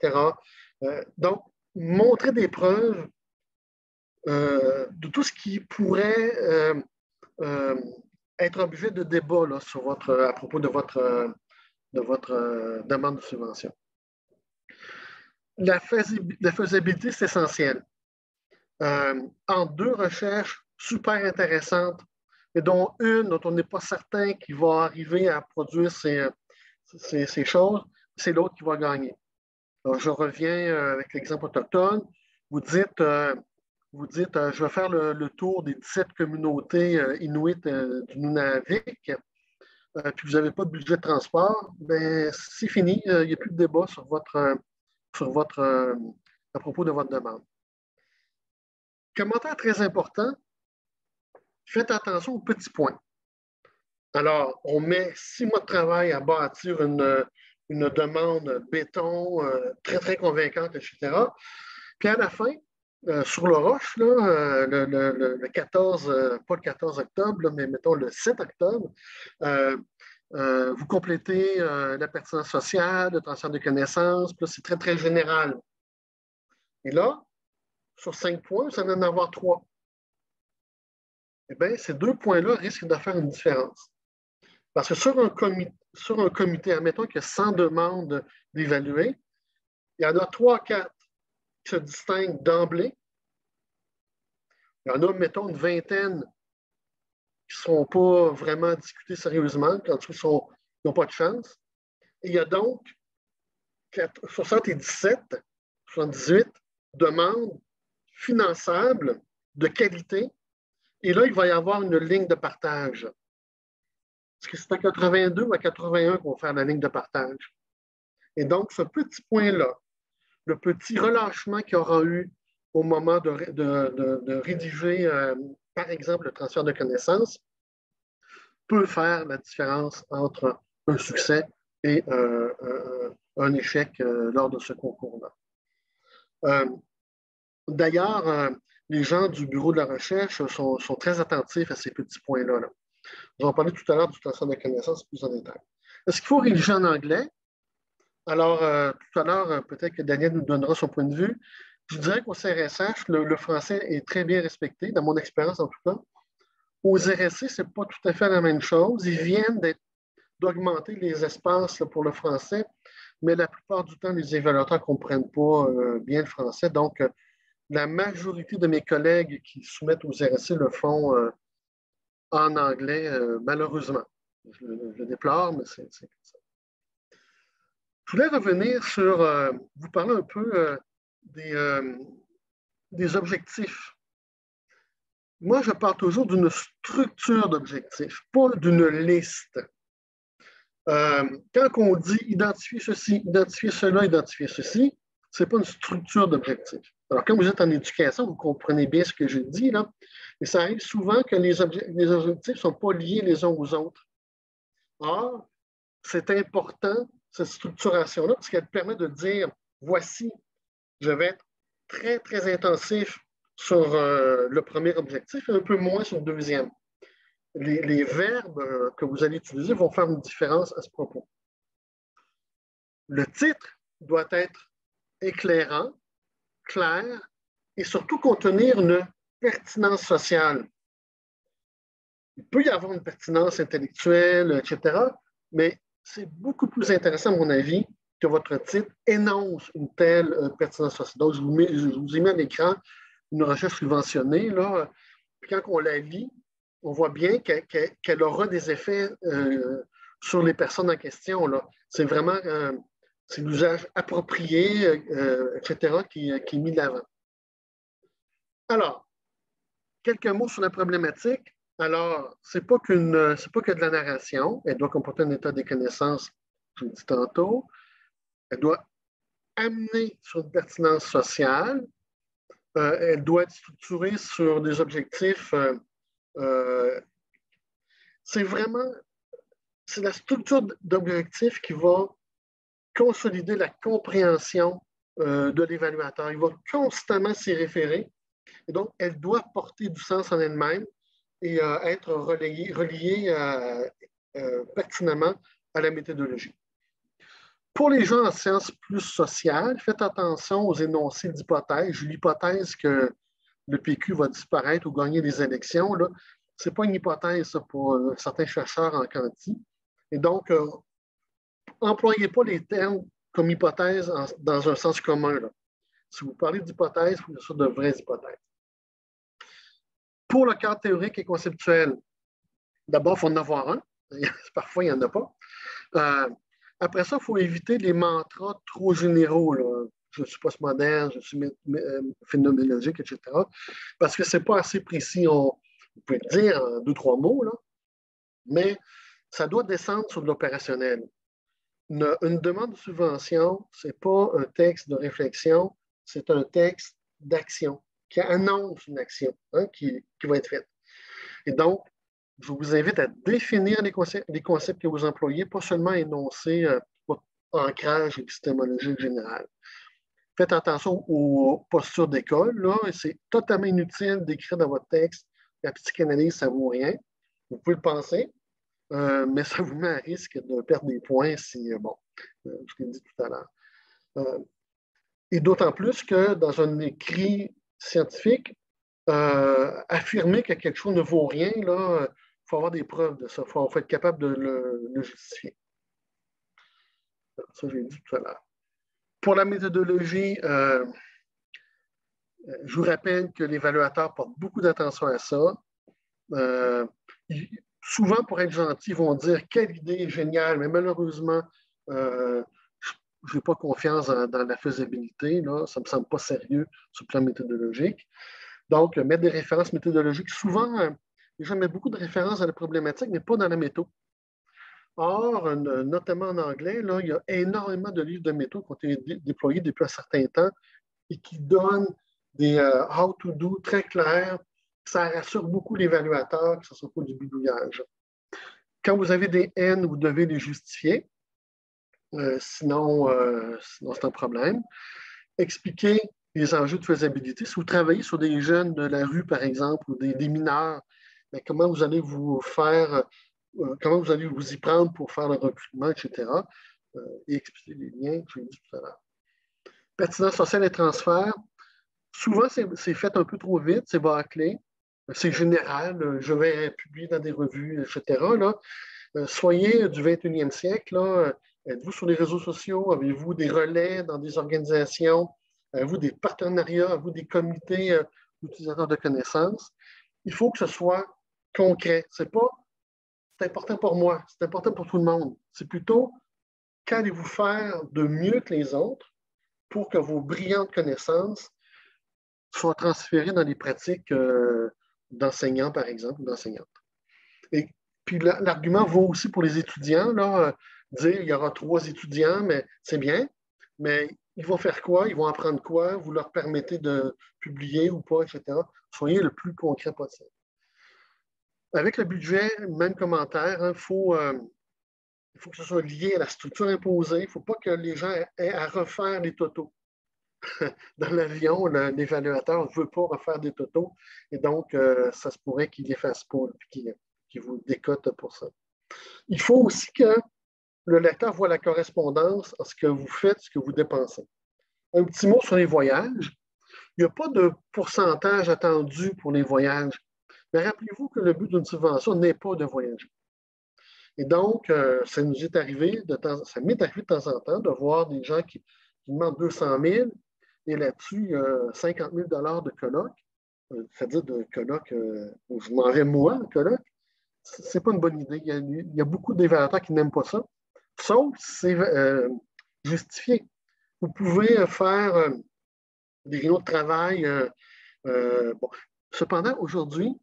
Donc, montrer des preuves de tout ce qui pourrait être objet de débat là, à propos de votre demande de subvention. La faisabilité, c'est essentiel. En 2 recherches super intéressantes, et dont une dont on n'est pas certain qu'il va arriver à produire ces choses, c'est l'autre qui va gagner. Alors, je reviens avec l'exemple autochtone. Vous dites, je vais faire le tour des 17 communautés inuites du Nunavik, puis vous n'avez pas de budget de transport, ben, c'est fini. Il n'y a plus de débat à propos de votre demande. Commentaire très important, faites attention aux petits points. Alors, on met 6 mois de travail à bâtir une demande béton très, très convaincante, etc. Puis à la fin, sur le roche, là, le 14, pas le 14 octobre, là, mais mettons le 7 octobre, vous complétez la pertinence sociale, le transfert de connaissances, puis là, c'est très, très général. Et là, sur 5 points, vous allez en avoir 3. Eh bien, ces 2 points-là risquent de faire une différence. Parce que sur un comité, admettons qu'il y a 100 demandes d'évaluer, il y en a 3-4 qui se distinguent d'emblée. Il y en a, mettons, une vingtaine qui ne seront pas vraiment discutées sérieusement, quand ils n'ont pas de chance. Et il y a donc 78 demandes finançables de qualité. Et là, il va y avoir une ligne de partage. Est-ce que c'est à 82 ou à 81 qu'on va faire la ligne de partage? Et donc, ce petit point-là, le petit relâchement qu'il y aura eu au moment de rédiger, par exemple, le transfert de connaissances, peut faire la différence entre un succès et un échec lors de ce concours-là. D'ailleurs, les gens du bureau de la recherche sont très attentifs à ces petits points-là. Là. Nous allons parler tout à l'heure du transfert de connaissances plus en détail. Est-ce qu'il faut rédiger en anglais? Alors, tout à l'heure, peut-être que Daniel nous donnera son point de vue. Je dirais qu'au CRSH, le français est très bien respecté, dans mon expérience en tout cas. Aux RSC, ce n'est pas tout à fait la même chose. Ils viennent d'augmenter les espaces là, pour le français, mais la plupart du temps, les évaluateurs ne comprennent pas bien le français. Donc, la majorité de mes collègues qui soumettent aux RSC le font en anglais, malheureusement. Je le déplore, mais c'est comme ça. Je voulais revenir sur, vous parler un peu des, des objectifs. Moi, je parle toujours d'une structure d'objectifs, pas d'une liste. Quand on dit identifier ceci, identifier cela, identifier ceci, ce n'est pas une structure d'objectifs. Alors, quand vous êtes en éducation, vous comprenez bien ce que je dis, là, et ça arrive souvent que les objectifs ne sont pas liés les uns aux autres. Or, c'est important, cette structuration-là, parce qu'elle permet de dire, voici, je vais être très, très intensif sur le premier objectif et un peu moins sur le deuxième. Les verbes que vous allez utiliser vont faire une différence à ce propos. Le titre doit être éclairant, clair et surtout contenir une pertinence sociale. Il peut y avoir une pertinence intellectuelle, etc., mais c'est beaucoup plus intéressant, à mon avis, que votre titre énonce une telle pertinence sociale. Donc, je vous ai mis à l'écran une recherche subventionnée. Là. Puis quand on la lit, on voit bien qu'elle aura des effets sur les personnes en question. C'est vraiment c'est l'usage approprié, etc., qui est mis de l'avant. Alors, quelques mots sur la problématique. Alors, ce n'est pas que de la narration. Elle doit comporter un état des connaissances, je l'ai dit tantôt. Elle doit amener sur une pertinence sociale. Elle doit être structurée sur des objectifs. C'est la structure d'objectifs qui va consolider la compréhension de l'évaluateur. Il va constamment s'y référer. Et donc, elle doit porter du sens en elle-même et être reliée pertinemment à la méthodologie. Pour les gens en sciences plus sociales, faites attention aux énoncés d'hypothèses. L'hypothèse que le PQ va disparaître ou gagner les élections, ce n'est pas une hypothèse ça, pour certains chercheurs en quanti. Et donc, employez pas les termes comme hypothèse dans un sens commun. Là. Si vous parlez d'hypothèse, il faut que ce soit de vraies hypothèses. Pour le cadre théorique et conceptuel, d'abord, il faut en avoir un. Parfois, il n'y en a pas. Après ça, il faut éviter les mantras trop généraux. Là. Je suis postmoderne, je suis phénoménologique, etc. Parce que ce n'est pas assez précis. On peut le dire en 2-3 mots, là, mais ça doit descendre sur de l'opérationnel. Une demande de subvention, ce n'est pas un texte de réflexion, c'est un texte d'action qui annonce une action qui va être faite. Et donc, je vous invite à définir les concepts que vous employez, pas seulement énoncer votre ancrage épistémologique général. Faites attention aux postures d'école. C'est totalement inutile d'écrire dans votre texte la psychanalyse, ça ne vaut rien. Vous pouvez le penser, mais ça vous met à risque de perdre des points si, je l'ai dit tout à l'heure. Et d'autant plus que dans un écrit scientifique, affirmer que quelque chose ne vaut rien, il faut avoir des preuves de ça. Il faut être capable de le justifier. Ça, je l'ai dit tout à l'heure. Pour la méthodologie, je vous rappelle que l'évaluateur porte beaucoup d'attention à ça. Souvent, pour être gentil, ils vont dire quelle idée géniale, mais malheureusement, je n'ai pas confiance dans la faisabilité. Là. Ça ne me semble pas sérieux sur le plan méthodologique. Donc, mettre des références méthodologiques. Souvent, les gens mettent beaucoup de références à la problématique, mais pas dans la méthode. Or, notamment en anglais, là, il y a énormément de livres de méthode qui ont été déployés depuis un certain temps et qui donnent des how-to-do très clairs. Ça rassure beaucoup l'évaluateur que ce ne soit pas du bidouillage. Quand vous avez des N, vous devez les justifier. Sinon, c'est un problème. Expliquer les enjeux de faisabilité. Si vous travaillez sur des jeunes de la rue, par exemple, ou des mineurs, bien, comment vous allez vous faire, comment vous allez vous y prendre pour faire le recrutement, etc. Et expliquer les liens que j'ai dit tout à l'heure. Pertinence sociale et transfert. Souvent, c'est fait un peu trop vite, c'est bâclé, c'est général, je vais publier dans des revues, etc. Là. Soyez du 21e siècle, là, êtes-vous sur les réseaux sociaux, avez-vous des relais dans des organisations, avez-vous des partenariats, avez-vous des comités d'utilisateurs de connaissances. Il faut que ce soit concret. C'est pas, c'est important pour moi, c'est important pour tout le monde. C'est plutôt, qu'allez-vous faire de mieux que les autres pour que vos brillantes connaissances soient transférées dans les pratiques d'enseignants, par exemple, ou d'enseignantes. Et puis l'argument vaut aussi pour les étudiants, là, dire il y aura 3 étudiants, mais c'est bien, mais ils vont faire quoi? Ils vont apprendre quoi? Vous leur permettez de publier ou pas, etc. Soyez le plus concret possible. Avec le budget, même commentaire, il faut que ce soit lié à la structure imposée. Il ne faut pas que les gens aient à refaire les totaux. Dans l'avion, l'évaluateur ne veut pas refaire des totaux et donc ça se pourrait qu'il les fasse pas et qu'il vous décote pour ça. Il faut aussi que le lecteur voit la correspondance entre ce que vous faites, ce que vous dépensez. Un petit mot sur les voyages. Il n'y a pas de pourcentage attendu pour les voyages. Mais rappelez-vous que le but d'une subvention n'est pas de voyager. Et donc, ça m'est arrivé de temps en temps de voir des gens qui demandent 200 000 et là-dessus, il y a 50 000 de colloque, c'est-à-dire de colloque où je m'en vais moi, en colloque. Ce n'est pas une bonne idée. Il y a beaucoup d'évaluateurs qui n'aiment pas ça, sauf si c'est justifié. Vous pouvez faire des réunions de travail. Bon. Cependant, aujourd'hui,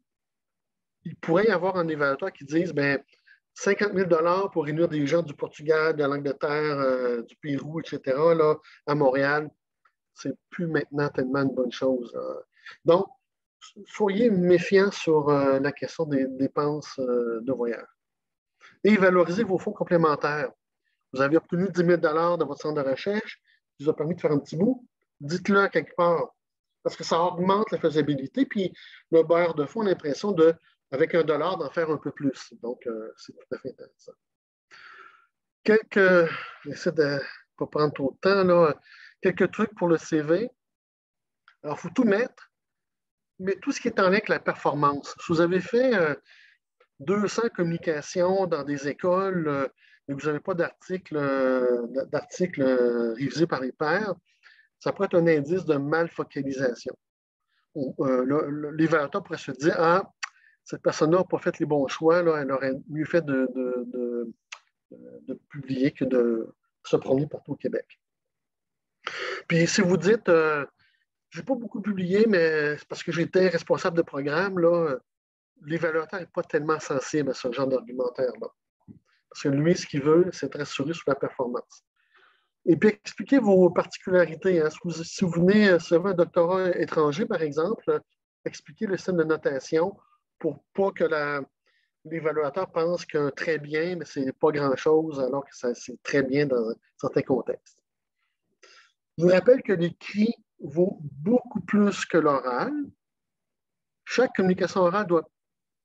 il pourrait y avoir un évaluateur qui dise ben, 50 000 pour réunir des gens du Portugal, de l'Angleterre, du Pérou, etc., là, à Montréal, c'est plus maintenant tellement une bonne chose. Donc, soyez méfiants sur la question des dépenses de voyage. Et valorisez vos fonds complémentaires. Vous avez obtenu 10 000 dans votre centre de recherche, qui vous a permis de faire un petit bout, dites-le à quelque part. Parce que ça augmente la faisabilité, puis le bailleur de fonds a l'impression de, avec $1, d'en faire un peu plus. Donc, c'est tout à fait intéressant. J'essaie de ne pas prendre trop de temps, là. Quelques trucs pour le CV. Alors, il faut tout mettre, mais tout ce qui est en lien avec la performance. Si vous avez fait 200 communications dans des écoles, mais vous n'avez pas d'articles révisés par les pairs, ça pourrait être un indice de malfocalisation. L'évaluateur pourrait se dire, ah, cette personne-là n'a pas fait les bons choix, là, elle aurait mieux fait de publier que de se promener partout au Québec. Puis si vous dites, je n'ai pas beaucoup publié, mais c'est parce que j'étais responsable de programme, là, l'évaluateur n'est pas tellement sensible à ce genre d'argumentaire-là. Parce que lui, ce qu'il veut, c'est être rassuré sur la performance. Et puis, expliquez vos particularités. Hein. Si vous venez faire un doctorat étranger, par exemple, expliquez le système de notation pour pas que l'évaluateur pense que très bien, mais c'est pas grand-chose, alors que c'est très bien dans certains contextes. Je vous rappelle que l'écrit vaut beaucoup plus que l'oral. Chaque communication orale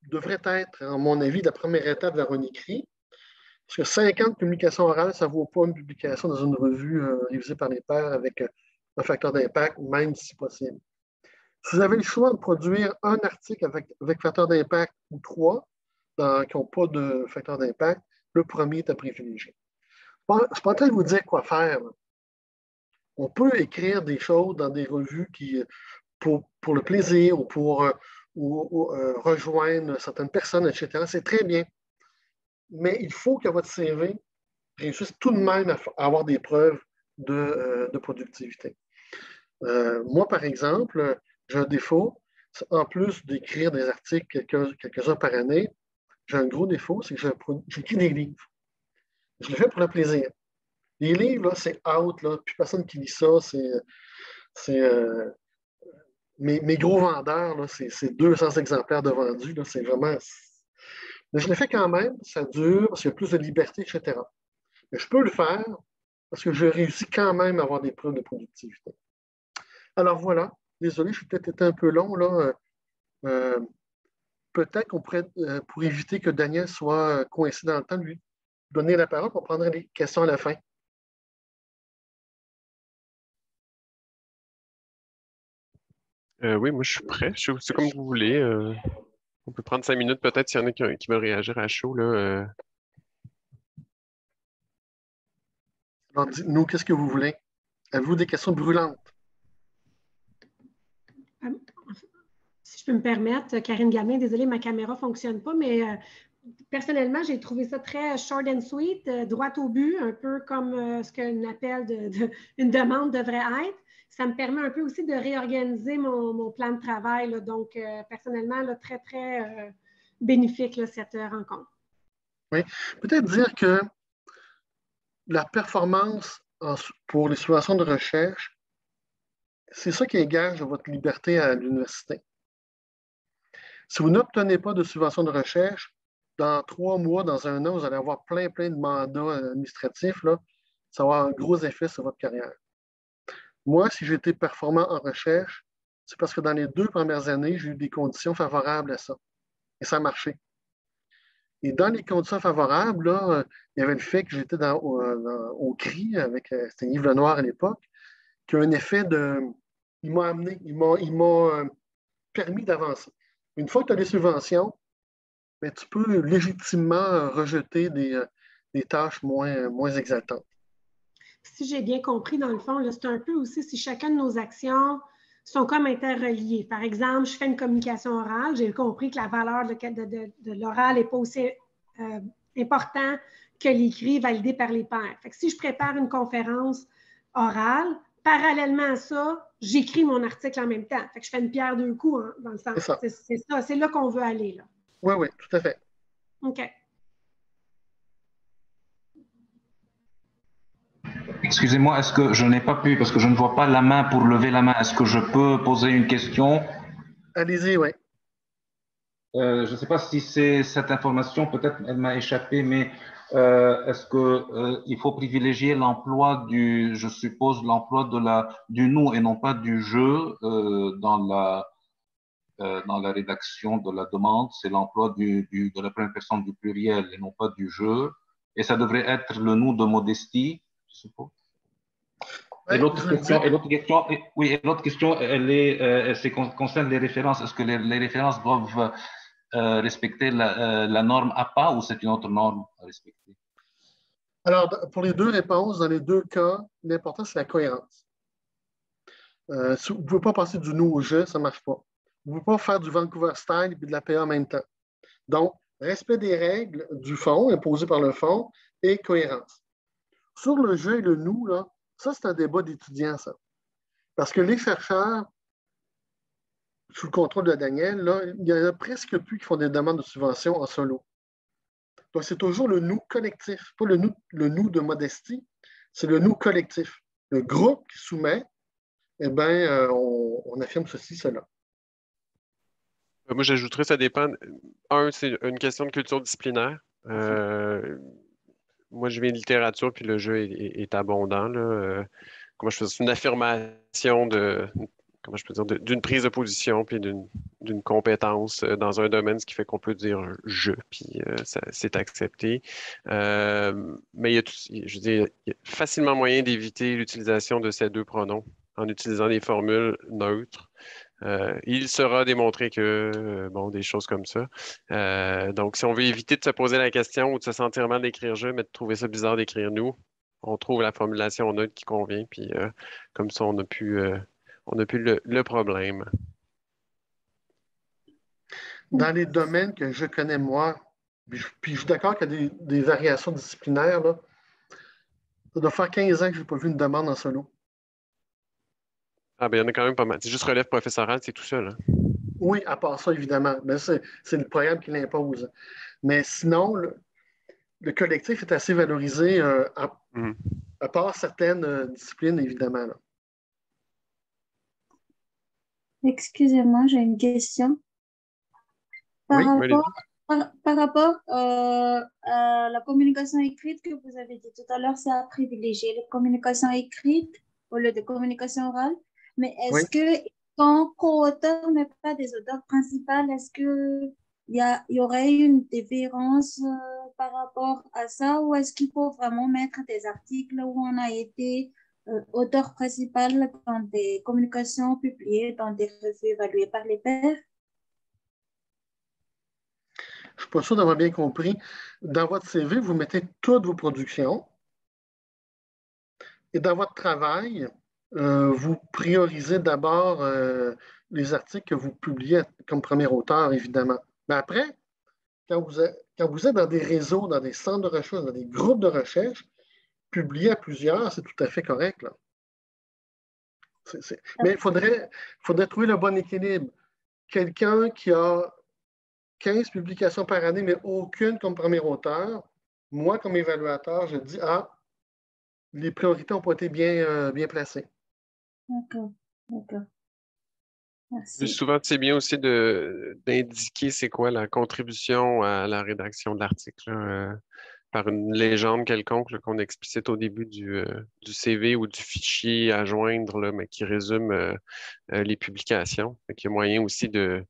devrait être, à mon avis, la première étape vers un écrit. Parce que 50 communications orales, ça ne vaut pas une publication dans une revue révisée par les pairs avec un facteur d'impact, même si possible. Si vous avez le choix de produire un article avec facteur d'impact ou 3 qui n'ont pas de facteur d'impact, le premier est à privilégier. Je ne suis pas en train de vous dire quoi faire. On peut écrire des choses dans des revues pour le plaisir ou pour rejoindre certaines personnes, etc. C'est très bien. Mais il faut que votre CV réussisse tout de même à avoir des preuves de productivité. Moi, par exemple, j'ai un défaut. En plus d'écrire des articles quelques-uns par année, j'ai un gros défaut, c'est que j'écris des livres. Je le fais pour le plaisir. Les livres, là, c'est out, là, plus personne qui lit ça. Mes gros vendeurs, là, c'est 200 exemplaires de vendus. Là, c'est vraiment. Mais je le fais quand même, ça dure, parce qu'il y a plus de liberté, etc. Mais je peux le faire parce que je réussis quand même à avoir des preuves de productivité. Alors voilà, désolé, je suis peut-être été un peu long là. Euh, Peut-être qu'on pourrait, pour éviter que Daniel soit coincé dans le temps, lui donner la parole pour prendre les questions à la fin. Oui, moi je suis prêt. C'est comme vous voulez. On peut prendre 5 minutes peut-être s'il y en a qui veulent réagir à chaud, là. Alors dites-nous, qu'est-ce que vous voulez? Avez-vous des questions brûlantes? Euh, Si je peux me permettre, Karine Gamin, désolée, ma caméra ne fonctionne pas, mais personnellement, j'ai trouvé ça très short and sweet, droit au but, un peu comme ce qu'un appel une demande devrait être. Ça me permet un peu aussi de réorganiser mon plan de travail. Là. Donc, personnellement, là, très, très bénéfique là, cette rencontre. Oui. Peut-être dire que la performance pour les subventions de recherche, c'est ça qui gage votre liberté à l'université. Si vous n'obtenez pas de subvention de recherche, dans 3 mois, dans un an, vous allez avoir plein de mandats administratifs. Là. Ça va avoir un gros effet sur votre carrière. Moi, si j'ai été performant en recherche, c'est parce que dans les 2 premières années, j'ai eu des conditions favorables à ça. Et ça a marché. Et dans les conditions favorables, là, il y avait le fait que j'étais au CRI avec c'était Yves Lenoir à l'époque, qui a un effet de. Il m'a amené, permis d'avancer. Une fois que tu as des subventions, ben, tu peux légitimement rejeter des tâches moins exaltantes. Si j'ai bien compris, dans le fond, c'est un peu aussi si chacun de nos actions sont comme interreliées. Par exemple, je fais une communication orale, j'ai compris que la valeur de l'oral n'est pas aussi important que l'écrit validé par les pairs. Fait que si je prépare une conférence orale, parallèlement à ça, j'écris mon article en même temps. Fait que je fais une pierre deux coups, hein, dans le sens. C'est ça. C'est ça, c'est là qu'on veut aller. Là. Oui, oui, tout à fait. OK. Excusez-moi, est-ce que je n'ai pas pu, parce que je ne vois pas la main pour lever la main, est-ce que je peux poser une question? Allez-y, oui. Je ne sais pas si c'est cette information, peut-être elle m'a échappé, mais est-ce que il faut privilégier l'emploi je suppose, l'emploi du nous et non pas du je dans la rédaction de la demande, c'est l'emploi de la première personne du pluriel et non pas du je, et ça devrait être le nous de modestie, je suppose. Et Ouais, l'autre question, concerne les références. Est-ce que les références doivent respecter la norme APA ou c'est une autre norme à respecter? Alors, pour les 2 réponses, dans les 2 cas, l'important, c'est la cohérence. Vous ne pouvez pas passer du nous au je, ça ne marche pas. Vous ne pouvez pas faire du Vancouver Style et de la PA en même temps. Donc, respect des règles du fond, imposées par le fond, et cohérence. Sur le je et le nous, là, ça, c'est un débat d'étudiants, ça. Parce que les chercheurs, sous le contrôle de Daniel, là, il y en a presque plus qui font des demandes de subvention en solo. Donc, c'est toujours le nous collectif, pas le nous de modestie, c'est le nous collectif. Le groupe qui soumet, eh bien, on affirme ceci, cela. Moi, j'ajouterais, ça dépend. Un, c'est une question de culture disciplinaire. Moi, je viens de littérature, puis le jeu est abondant, là. Comment je fais ça? C'est une affirmation comment je peux dire, d'une prise de position, puis d'une compétence dans un domaine, ce qui fait qu'on peut dire je, puis c'est accepté. Mais je veux dire, il y a facilement moyen d'éviter l'utilisation de ces deux pronoms en utilisant des formules neutres. Il sera démontré que, bon, des choses comme ça. Donc, si on veut éviter de se poser la question ou de se sentir mal d'écrire je, mais de trouver ça bizarre d'écrire nous, on trouve la formulation neutre qui convient, puis comme ça, on a pu le problème. Dans les domaines que je connais, moi, puis je suis d'accord qu'il y a des variations disciplinaires, là. Ça doit faire 15 ans que je n'ai pas vu une demande en solo. Ah, ben, il y en a quand même pas mal. C'est juste relève professoral, c'est tout seul, hein. Oui, à part ça, évidemment. Mais c'est le programme qui l'impose. Mais sinon, le collectif est assez valorisé Mhm. à part certaines disciplines, évidemment. Là. Excusez-moi, j'ai une question. Par Oui, Allez-y. rapport, par rapport à la communication écrite que vous avez dit tout à l'heure, c'est à privilégier la communication écrite au lieu de communication orale. Mais Oui. est-ce que, quand co-auteur, mais pas des auteurs principaux, est-ce que il y aurait une différence par rapport à ça ou est-ce qu'il faut vraiment mettre des articles où on a été auteur principal dans des communications publiées dans des revues évaluées par les pairs? Je ne suis pas sûr d'avoir bien compris. Dans votre CV, vous mettez toutes vos productions et dans votre travail, vous priorisez d'abord les articles que vous publiez comme premier auteur, évidemment. Mais après, quand vous êtes dans des réseaux, dans des centres de recherche, dans des groupes de recherche, publier à plusieurs, c'est tout à fait correct, là. Mais il faudrait trouver le bon équilibre. Quelqu'un qui a 15 publications par année, mais aucune comme premier auteur, moi, comme évaluateur, je dis, ah, les priorités n'ont pas été bien placées. D'accord, d'accord. Merci. Souvent, c'est bien aussi d'indiquer c'est quoi la contribution à la rédaction de l'article, là, par une légende quelconque là, qu'on explicite au début du CV ou du fichier à joindre, là, mais qui résume les publications. Il y a moyen aussi de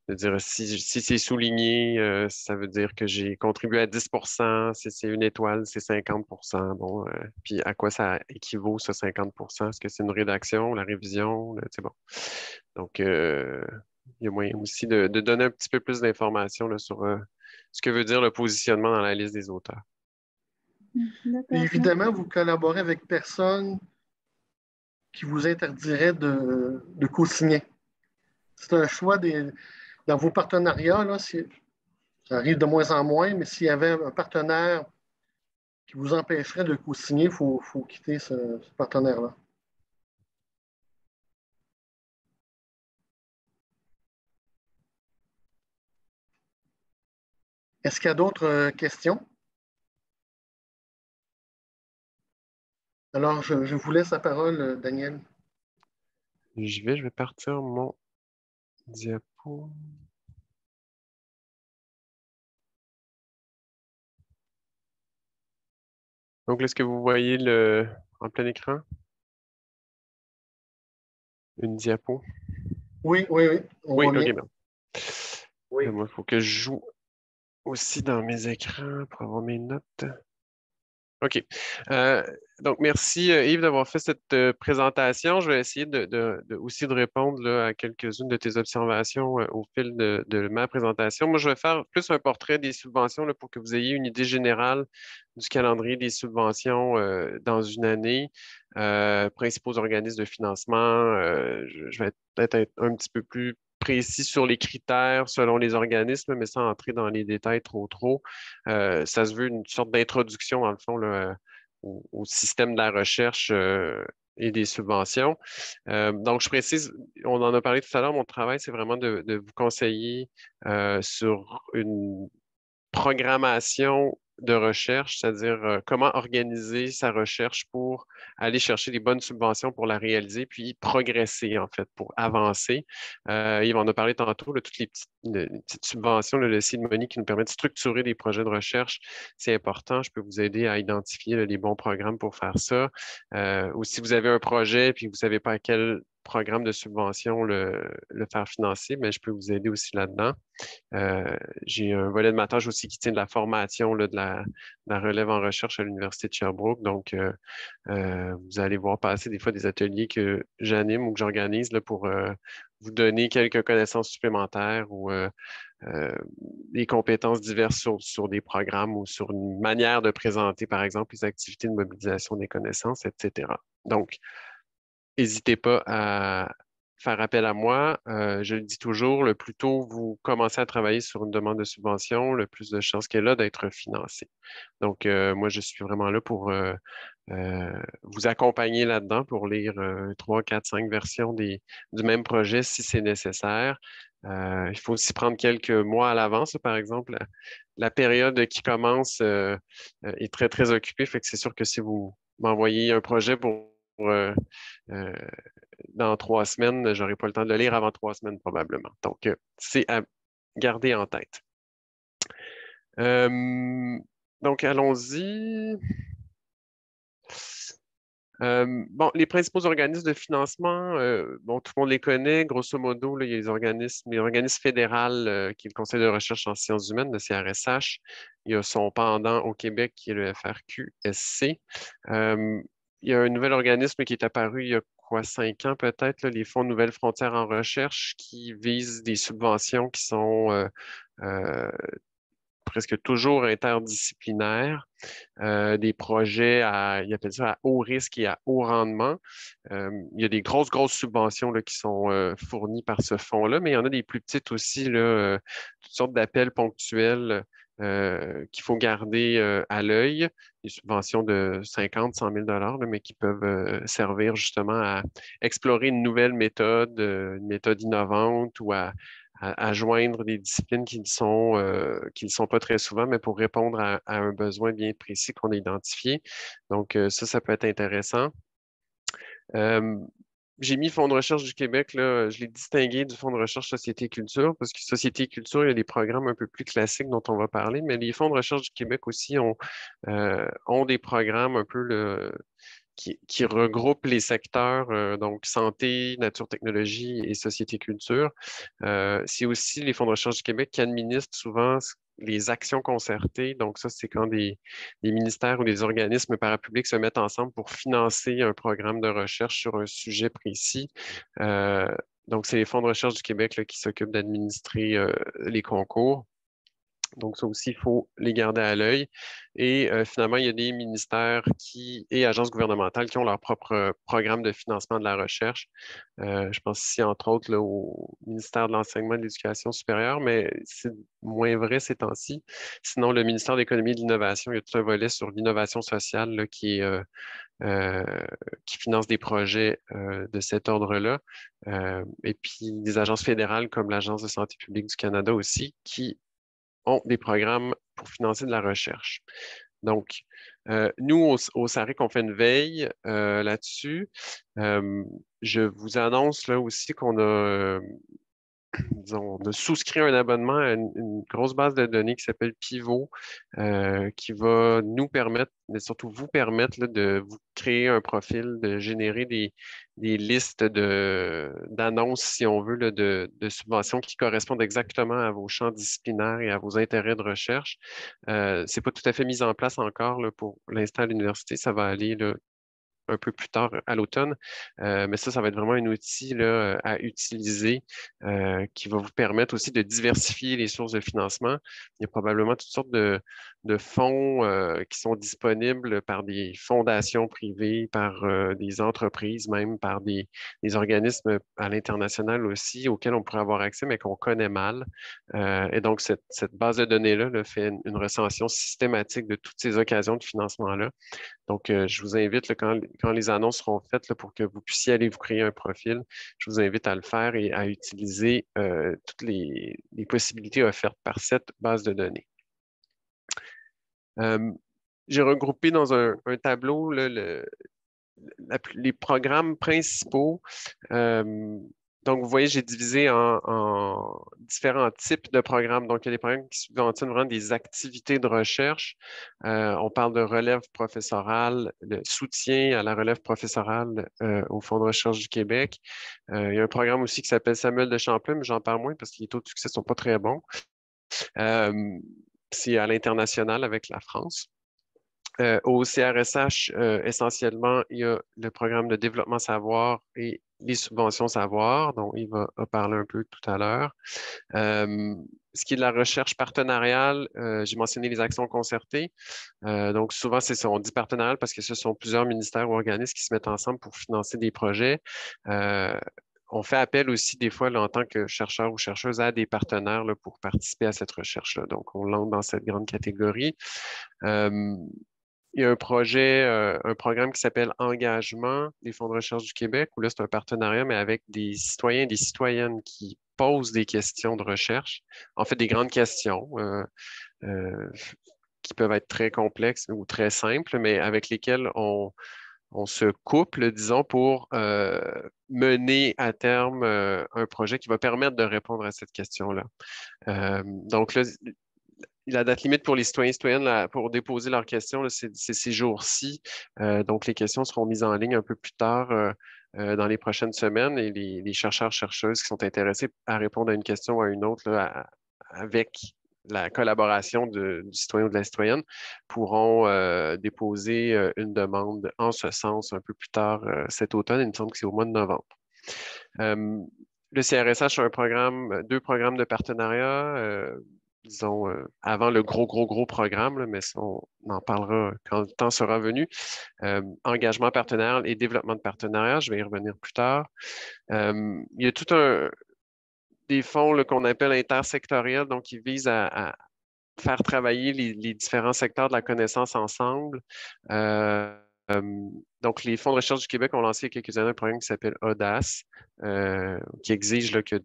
dire si c'est souligné, ça veut dire que j'ai contribué à 10%, si c'est une étoile, c'est 50%. Bon, puis à quoi ça équivaut, ce 50%? Est-ce que c'est une rédaction, la révision? C'est bon. Donc, il y a moyen aussi de donner un petit peu plus d'informations là, sur ce que veut dire le positionnement dans la liste des auteurs. Puis D'accord. évidemment, vous collaborez avec personne qui vous interdirait de co-signer. C'est un choix dans vos partenariats, là, ça arrive de moins en moins, mais s'il y avait un partenaire qui vous empêcherait de co-signer, il faut quitter ce partenaire-là. Est-ce qu'il y a d'autres questions? Alors, je vous laisse la parole, Daniel. Je vais partir mon diapo. Donc, est-ce que vous voyez en plein écran une diapo? Oui, on Oui, voit bien. OK, bien. Moi, il faut que je joue aussi dans mes écrans pour avoir mes notes. OK. Donc, merci Yves d'avoir fait cette présentation. Je vais essayer aussi de répondre là, à quelques-unes de tes observations au fil de ma présentation. Moi, je vais faire plus un portrait des subventions là, pour que vous ayez une idée générale du calendrier des subventions dans une année, principaux organismes de financement. Je vais peut-être être un petit peu plus précis sur les critères selon les organismes, mais sans entrer dans les détails trop. Ça se veut une sorte d'introduction, dans le fond, là, au système de la recherche et des subventions. Donc, je précise, on en a parlé tout à l'heure, mon travail, c'est vraiment de vous conseiller sur une programmation de recherche, c'est-à-dire comment organiser sa recherche pour aller chercher les bonnes subventions pour la réaliser, puis progresser, en fait, pour avancer. Il en a parlé tantôt, là, toutes les petites subventions, le seed money qui nous permet de structurer des projets de recherche, c'est important. Je peux vous aider à identifier là, les bons programmes pour faire ça. Ou si vous avez un projet puis vous ne savez pas à quel programme de subvention le faire financer, mais je peux vous aider aussi là-dedans. J'ai un volet de ma tâche aussi qui tient de la formation là, de la relève en recherche à l'Université de Sherbrooke. Donc, vous allez voir passer des fois des ateliers que j'anime ou que j'organise là, pour vous donner quelques connaissances supplémentaires ou des compétences diverses sur des programmes ou sur une manière de présenter, par exemple, les activités de mobilisation des connaissances, etc. Donc, n'hésitez pas à faire appel à moi. Je le dis toujours, le plus tôt vous commencez à travailler sur une demande de subvention, le plus de chances qu'elle a d'être financée. Donc, moi, je suis vraiment là pour vous accompagner là-dedans, pour lire 3, 4, 5 versions du même projet si c'est nécessaire. Il faut aussi prendre quelques mois à l'avance. Par exemple, la période qui commence est très, très occupée. Fait que c'est sûr que si vous m'envoyez un projet pour euh, dans 3 semaines, j'aurai pas le temps de le lire avant 3 semaines probablement. Donc, c'est à garder en tête. Donc, allons-y. Bon, les principaux organismes de financement, bon, tout le monde les connaît. Grosso modo, là, il y a l'organisme fédéral qui est le Conseil de recherche en sciences humaines, le CRSH. Il y a son pendant au Québec qui est le FRQ-SC. Il y a un nouvel organisme qui est apparu il y a quoi, 5 ans peut-être, là, les Fonds Nouvelles Frontières en recherche qui visent des subventions qui sont presque toujours interdisciplinaires, des projets ils appellent ça à haut risque et à haut rendement. Il y a des grosses subventions là, qui sont fournies par ce fonds-là, mais il y en a des plus petites aussi, là, toutes sortes d'appels ponctuels qu'il faut garder à l'œil, des subventions de 50, 100 000 là, mais qui peuvent servir justement à explorer une nouvelle méthode, une méthode innovante ou à joindre des disciplines qui ne sont pas très souvent, mais pour répondre à un besoin bien précis qu'on a identifié. Donc, ça peut être intéressant. J'ai mis Fonds de recherche du Québec, là, je l'ai distingué du Fonds de recherche Société et Culture, parce que Société et Culture, il y a des programmes un peu plus classiques dont on va parler, mais les Fonds de recherche du Québec aussi ont des programmes un peu qui regroupent les secteurs, donc santé, nature, technologie et société, culture. C'est aussi les Fonds de recherche du Québec qui administrent souvent les actions concertées. Donc, ça, c'est quand des ministères ou des organismes parapublics se mettent ensemble pour financer un programme de recherche sur un sujet précis. Donc, c'est les Fonds de recherche du Québec là, qui s'occupent d'administrer les concours. Donc, ça aussi, il faut les garder à l'œil. Et finalement, il y a des ministères et agences gouvernementales qui ont leur propre programme de financement de la recherche. Je pense ici, entre autres, là, au ministère de l'Enseignement et de l'Éducation supérieure, mais c'est moins vrai ces temps-ci. Sinon, le ministère de l'Économie et de l'Innovation, il y a tout un volet sur l'innovation sociale là, qui finance des projets de cet ordre-là. Et puis, des agences fédérales comme l'Agence de santé publique du Canada aussi, qui ont des programmes pour financer de la recherche. Donc, nous, au SAREC, on fait une veille là-dessus. Je vous annonce là aussi qu'on a, disons, on a souscrit un abonnement à une grosse base de données qui s'appelle Pivot, qui va nous permettre, mais surtout vous permettre là, de vous créer un profil, de générer des listes d'annonces, si on veut, là, de subventions qui correspondent exactement à vos champs disciplinaires et à vos intérêts de recherche. C'est pas tout à fait mis en place encore là, pour l'instant à l'université. Ça va aller là, un peu plus tard à l'automne. Mais ça va être vraiment un outil là, à utiliser qui va vous permettre aussi de diversifier les sources de financement. Il y a probablement toutes sortes de fonds qui sont disponibles par des fondations privées, par des entreprises, même par des organismes à l'international aussi, auxquels on pourrait avoir accès, mais qu'on connaît mal. Et donc, cette base de données-là là, fait une recension systématique de toutes ces occasions de financement-là. Donc, je vous invite, là, quand les annonces seront faites, là, pour que vous puissiez aller vous créer un profil, je vous invite à le faire et à utiliser toutes les possibilités offertes par cette base de données. J'ai regroupé dans un tableau là, les programmes principaux. Donc, vous voyez, j'ai divisé en différents types de programmes. Donc, il y a des programmes qui subventionnent vraiment des activités de recherche. On parle de relève professorale, de soutien à la relève professorale au Fonds de recherche du Québec. Il y a un programme aussi qui s'appelle Samuel de Champlain, mais j'en parle moins parce que les taux de succès ne sont pas très bons. C'est à l'international avec la France. Au CRSH, essentiellement, il y a le programme de développement savoir et les subventions savoir, dont il va parler un peu tout à l'heure. Ce qui est de la recherche partenariale, j'ai mentionné les actions concertées. Donc, souvent, c'est ça, on dit partenarial parce que ce sont plusieurs ministères ou organismes qui se mettent ensemble pour financer des projets. On fait appel aussi des fois là, en tant que chercheur ou chercheuse à des partenaires là, pour participer à cette recherche-là. Donc, on l'entre dans cette grande catégorie. Il y a un programme qui s'appelle Engagement des Fonds de recherche du Québec, où là, c'est un partenariat, mais avec des citoyens et des citoyennes qui posent des questions de recherche, en fait, des grandes questions qui peuvent être très complexes ou très simples, mais avec lesquelles on se couple, disons, pour mener à terme un projet qui va permettre de répondre à cette question-là. Donc là, la date limite pour les citoyens et citoyennes pour déposer leurs questions, c'est ces jours-ci. Donc, les questions seront mises en ligne un peu plus tard dans les prochaines semaines et les chercheurs-chercheuses qui sont intéressés à répondre à une question ou à une autre avec la collaboration du citoyen ou de la citoyenne pourront déposer une demande en ce sens un peu plus tard cet automne. Il me semble que c'est au mois de novembre. Le CRSH a deux programmes de partenariat, disons, avant le gros programme, là, mais ça, on en parlera quand le temps sera venu. Engagement partenarial et développement de partenariat, je vais y revenir plus tard. Il y a des fonds qu'on appelle intersectoriels, donc qui visent à faire travailler les différents secteurs de la connaissance ensemble. Donc, les fonds de recherche du Québec ont lancé il y a quelques années un programme qui s'appelle Audace, qui exige là, que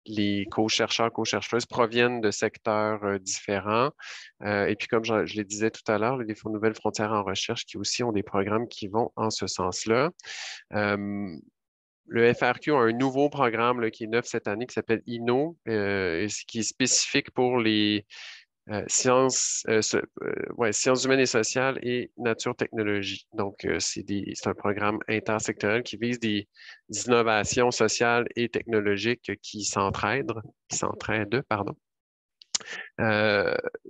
les co-chercheurs, co-chercheuses proviennent de secteurs différents. Et puis, comme je le disais tout à l'heure, les fonds Nouvelles Frontières en recherche qui aussi ont des programmes qui vont en ce sens-là. Le FRQ a un nouveau programme là, qui est neuf cette année qui s'appelle INNO, qui est spécifique pour les sciences humaines et sociales et nature-technologie. Donc, c'est un programme intersectoriel qui vise des innovations sociales et technologiques qui s'entraident, pardon.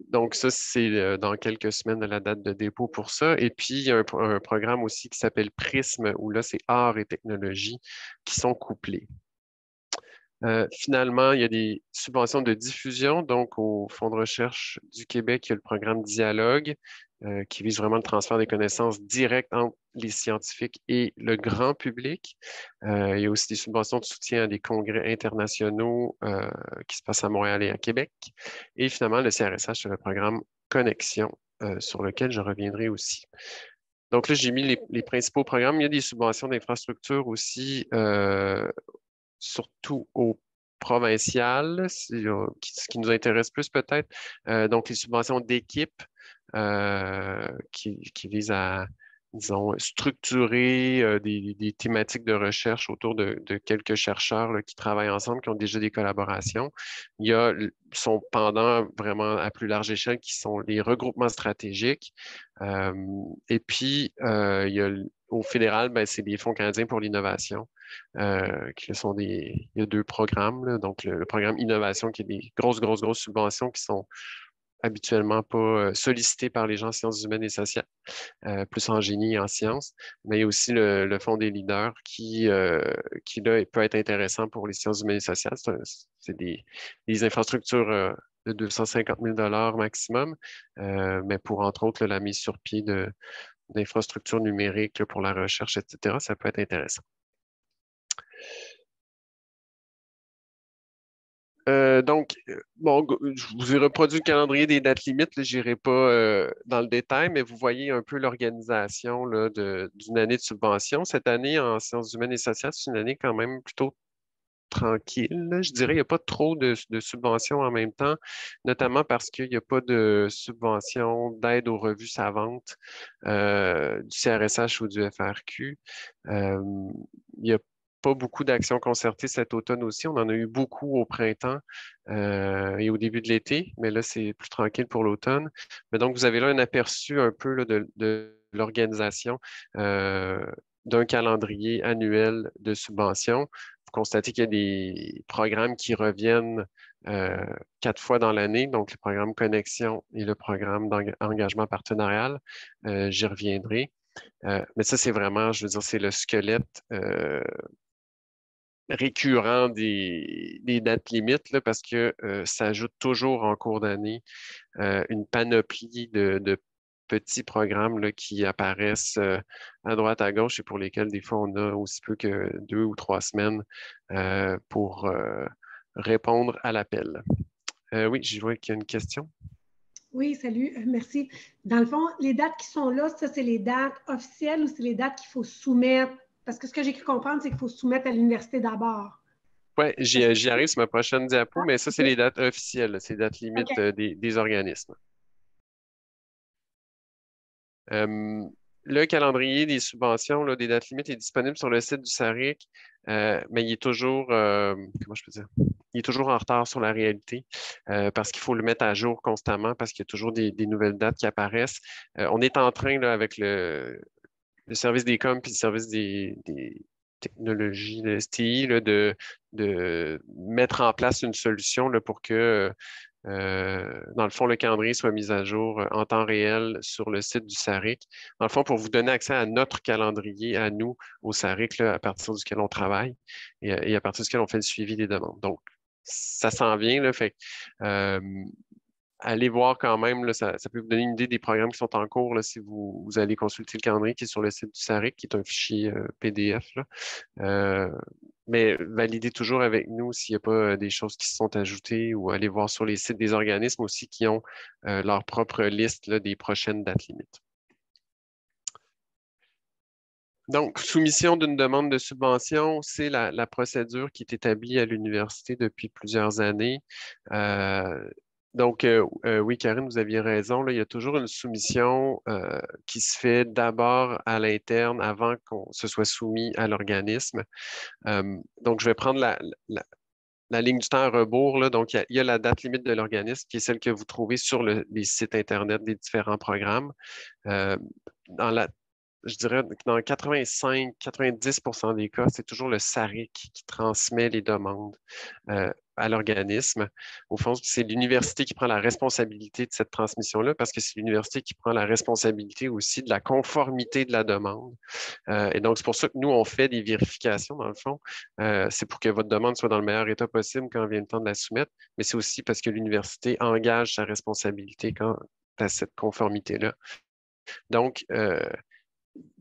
Donc, ça, c'est dans quelques semaines de la date de dépôt pour ça. Et puis, il y a un programme aussi qui s'appelle PRISM, où là, c'est art et technologie qui sont couplés. Finalement, il y a des subventions de diffusion. Donc, au Fonds de recherche du Québec, il y a le programme Dialogue qui vise vraiment le transfert des connaissances directes entre les scientifiques et le grand public. Il y a aussi des subventions de soutien à des congrès internationaux qui se passent à Montréal et à Québec. Et finalement, le CRSH, c'est le programme Connexion sur lequel je reviendrai aussi. Donc là, j'ai mis les principaux programmes. Il y a des subventions d'infrastructure aussi surtout au provincial, ce qui nous intéresse plus peut-être. Donc, les subventions d'équipe qui visent à, disons, structurer des thématiques de recherche autour de quelques chercheurs là, qui travaillent ensemble, qui ont déjà des collaborations. Il y a son pendant vraiment à plus large échelle qui sont les regroupements stratégiques. Et puis, il y a au fédéral, ben, c'est les Fonds canadiens pour l'innovation. Il y a deux programmes, là. Donc, le programme Innovation, qui est des grosses subventions qui sont habituellement pas sollicitées par les gens en sciences humaines et sociales, plus en génie et en sciences. Mais il y a aussi le Fonds des leaders qui là, peut être intéressant pour les sciences humaines et sociales. C'est des infrastructures de 250 000 maximum, mais pour, entre autres, la mise sur pied d'infrastructures numériques là, pour la recherche, etc., ça peut être intéressant. Donc, bon, je vous ai reproduit le calendrier des dates limites. Je n'irai pas dans le détail, mais vous voyez un peu l'organisation d'une année de subvention. Cette année, en sciences humaines et sociales, c'est une année quand même plutôt tranquille, là. Je dirais qu'il n'y a pas trop de subventions en même temps, notamment parce qu'il n'y a pas de subvention d'aide aux revues savantes du CRSH ou du FRQ. Il n'y a pas beaucoup d'actions concertées cet automne aussi. On en a eu beaucoup au printemps et au début de l'été, mais là, c'est plus tranquille pour l'automne. Mais donc, vous avez là un aperçu un peu là, de l'organisation d'un calendrier annuel de subventions. Vous constatez qu'il y a des programmes qui reviennent 4 fois dans l'année, donc le programme Connexion et le programme d'engagement partenarial. J'y reviendrai. Mais ça, c'est vraiment, je veux dire, c'est le squelette récurrent des dates limites là, parce que ça ajoute toujours en cours d'année une panoplie de petits programmes là, qui apparaissent à droite, à gauche et pour lesquels des fois on a aussi peu que 2 ou 3 semaines pour répondre à l'appel. Oui, je vois qu'il y a une question. Oui, salut, merci. Dans le fond, les dates qui sont là, ça, c'est les dates officielles ou c'est les dates qu'il faut soumettre? Parce que ce que j'ai cru comprendre, c'est qu'il faut soumettre à l'université d'abord. Oui, j'y arrive sur ma prochaine diapo, mais ça, c'est les dates officielles, c'est les dates limites des organismes. le calendrier des subventions, là, des dates limites est disponible sur le site du SARIC, mais il est toujours, comment je peux dire? Il est toujours en retard sur la réalité parce qu'il faut le mettre à jour constamment parce qu'il y a toujours des nouvelles dates qui apparaissent. On est en train, là, avec le service des coms puis le service des technologies, le STI, là, de mettre en place une solution là, pour que dans le fond, le calendrier soit mis à jour en temps réel sur le site du SARIC. Dans le fond, pour vous donner accès à notre calendrier, à nous, au SARIC, là, à partir duquel on travaille et à partir duquel on fait le suivi des demandes. Donc, ça s'en vient, là, fait allez voir quand même, là, ça peut vous donner une idée des programmes qui sont en cours là, si vous allez consulter le calendrier qui est sur le site du SARIC, qui est un fichier PDF. Là. Mais validez toujours avec nous s'il n'y a pas des choses qui se sont ajoutées ou allez voir sur les sites des organismes aussi qui ont leur propre liste là, des prochaines dates limites. Donc, soumission d'une demande de subvention, c'est la procédure qui est établie à l'université depuis plusieurs années. Donc, oui, Karine, vous aviez raison. Là, il y a toujours une soumission qui se fait d'abord à l'interne avant qu'on se soit soumis à l'organisme. Donc, je vais prendre la ligne du temps à rebours. Là. Donc, il y a la date limite de l'organisme qui est celle que vous trouvez sur les sites Internet des différents programmes. Je dirais que dans 85-90% des cas, c'est toujours le SARIC qui transmet les demandes à l'organisme. Au fond, c'est l'université qui prend la responsabilité de cette transmission-là parce que c'est l'université qui prend la responsabilité aussi de la conformité de la demande. Et donc, c'est pour ça que nous, on fait des vérifications, dans le fond. C'est pour que votre demande soit dans le meilleur état possible quand vient le temps de la soumettre, mais c'est aussi parce que l'université engage sa responsabilité quant à cette conformité-là. Donc,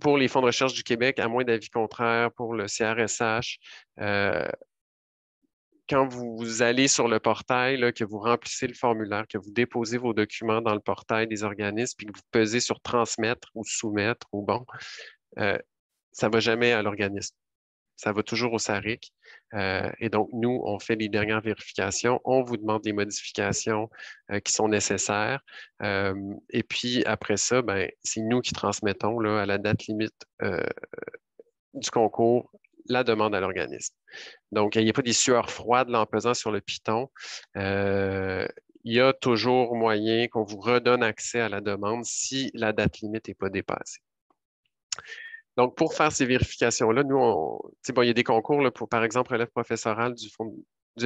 pour les fonds de recherche du Québec, à moins d'avis contraire pour le CRSH, quand vous allez sur le portail, là, que vous remplissez le formulaire, que vous déposez vos documents dans le portail des organismes, puis que vous pesez sur transmettre ou soumettre, ou bon, ça ne va jamais à l'organisme. Ça va toujours au SARIC. Et donc, nous, on fait les dernières vérifications. On vous demande des modifications qui sont nécessaires. Et puis, après ça, ben, c'est nous qui transmettons là, à la date limite du concours la demande à l'organisme. Donc, il n'y a pas des sueurs froides là, en pesant sur le piton. Il y a toujours moyen qu'on vous redonne accès à la demande si la date limite n'est pas dépassée. Donc, pour faire ces vérifications-là, nous, il y a des concours là, pour, par exemple, relève professorale du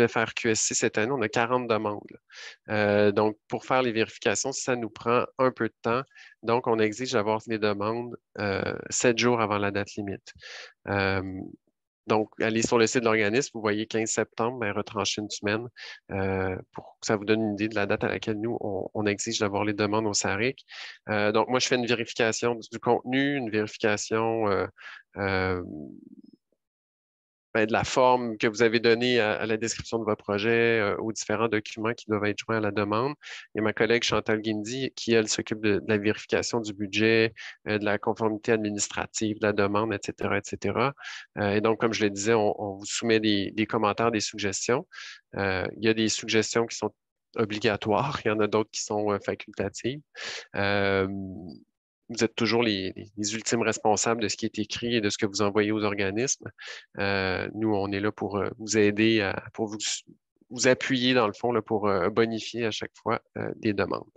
FRQSC cette année, on a 40 demandes. Donc, pour faire les vérifications, ça nous prend un peu de temps. Donc, on exige d'avoir les demandes 7 jours avant la date limite. Donc, allez sur le site de l'organisme, vous voyez 15 septembre, mais retrancher une semaine pour que ça vous donne une idée de la date à laquelle nous, on exige d'avoir les demandes au SARIC. Donc, moi, je fais une vérification du contenu, une vérification de la forme que vous avez donnée à la description de votre projet, aux différents documents qui doivent être joints à la demande. Il y a ma collègue Chantal Guindy qui, elle, s'occupe de la vérification du budget, de la conformité administrative de la demande, etc., etc. Et donc, comme je le disais, on vous soumet des commentaires, des suggestions. Il y a des suggestions qui sont obligatoires, il y en a d'autres qui sont facultatives. Vous êtes toujours les ultimes responsables de ce qui est écrit et de ce que vous envoyez aux organismes. Nous, on est là pour vous aider, pour vous appuyer, dans le fond, là, pour bonifier à chaque fois des demandes.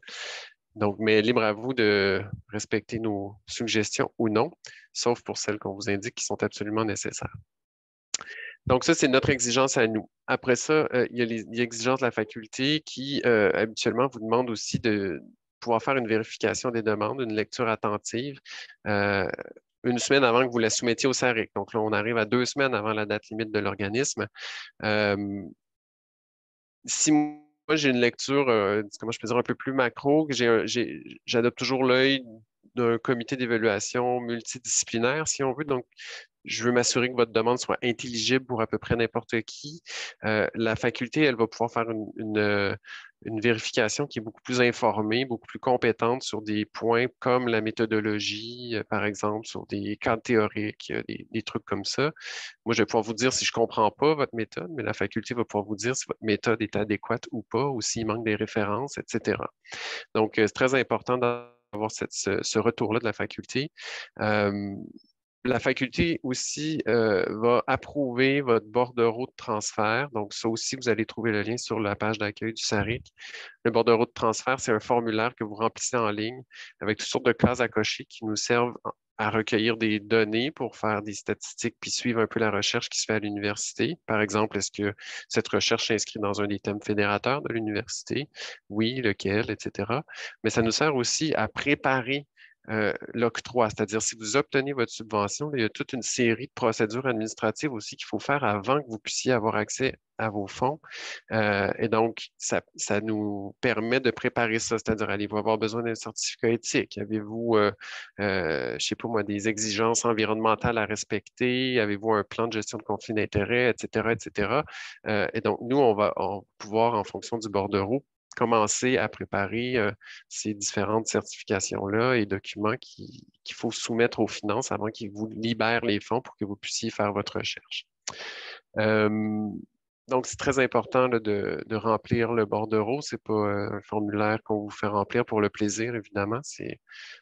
Donc, mais libre à vous de respecter nos suggestions ou non, sauf pour celles qu'on vous indique qui sont absolument nécessaires. Donc, ça, c'est notre exigence à nous. Après ça, il y a les exigences de la faculté qui, habituellement, vous demandent aussi de pouvoir faire une vérification des demandes, une lecture attentive, une semaine avant que vous la soumettiez au SARIC. Donc là, on arrive à 2 semaines avant la date limite de l'organisme. Si moi, j'ai une lecture, comment je peux dire, un peu plus macro, j'adopte toujours l'œil d'un comité d'évaluation multidisciplinaire, si on veut. Donc, je veux m'assurer que votre demande soit intelligible pour à peu près n'importe qui. La faculté, elle va pouvoir faire une vérification qui est beaucoup plus informée, beaucoup plus compétente sur des points comme la méthodologie, par exemple, sur des cadres théoriques, des trucs comme ça. Moi, je vais pouvoir vous dire si je ne comprends pas votre méthode, mais la faculté va pouvoir vous dire si votre méthode est adéquate ou pas, ou s'il manque des références, etc. Donc, c'est très important d'avoir avoir ce retour-là de la faculté. La faculté aussi va approuver votre bordereau de transfert. Donc, ça aussi, vous allez trouver le lien sur la page d'accueil du SARIC. Le bordereau de transfert, c'est un formulaire que vous remplissez en ligne avec toutes sortes de cases à cocher qui nous servent à recueillir des données pour faire des statistiques puis suivre un peu la recherche qui se fait à l'université. Par exemple, est-ce que cette recherche s'inscrit dans un des thèmes fédérateurs de l'université? Oui, lequel, etc. Mais ça nous sert aussi à préparer l'octroi, c'est-à-dire si vous obtenez votre subvention, il y a toute une série de procédures administratives aussi qu'il faut faire avant que vous puissiez avoir accès à vos fonds. Et donc, ça nous permet de préparer ça, c'est-à-dire allez-vous avoir besoin d'un certificat éthique? Avez-vous, je ne sais pas moi, des exigences environnementales à respecter? Avez-vous un plan de gestion de conflit d'intérêts, etc., etc. Et donc, nous, on va pouvoir, en fonction du bordereau, commencer à préparer ces différentes certifications-là et documents qu'il faut soumettre aux finances avant qu'ils vous libèrent les fonds pour que vous puissiez faire votre recherche. Donc, c'est très important là, de remplir le bordereau. Ce n'est pas un formulaire qu'on vous fait remplir pour le plaisir, évidemment. C'est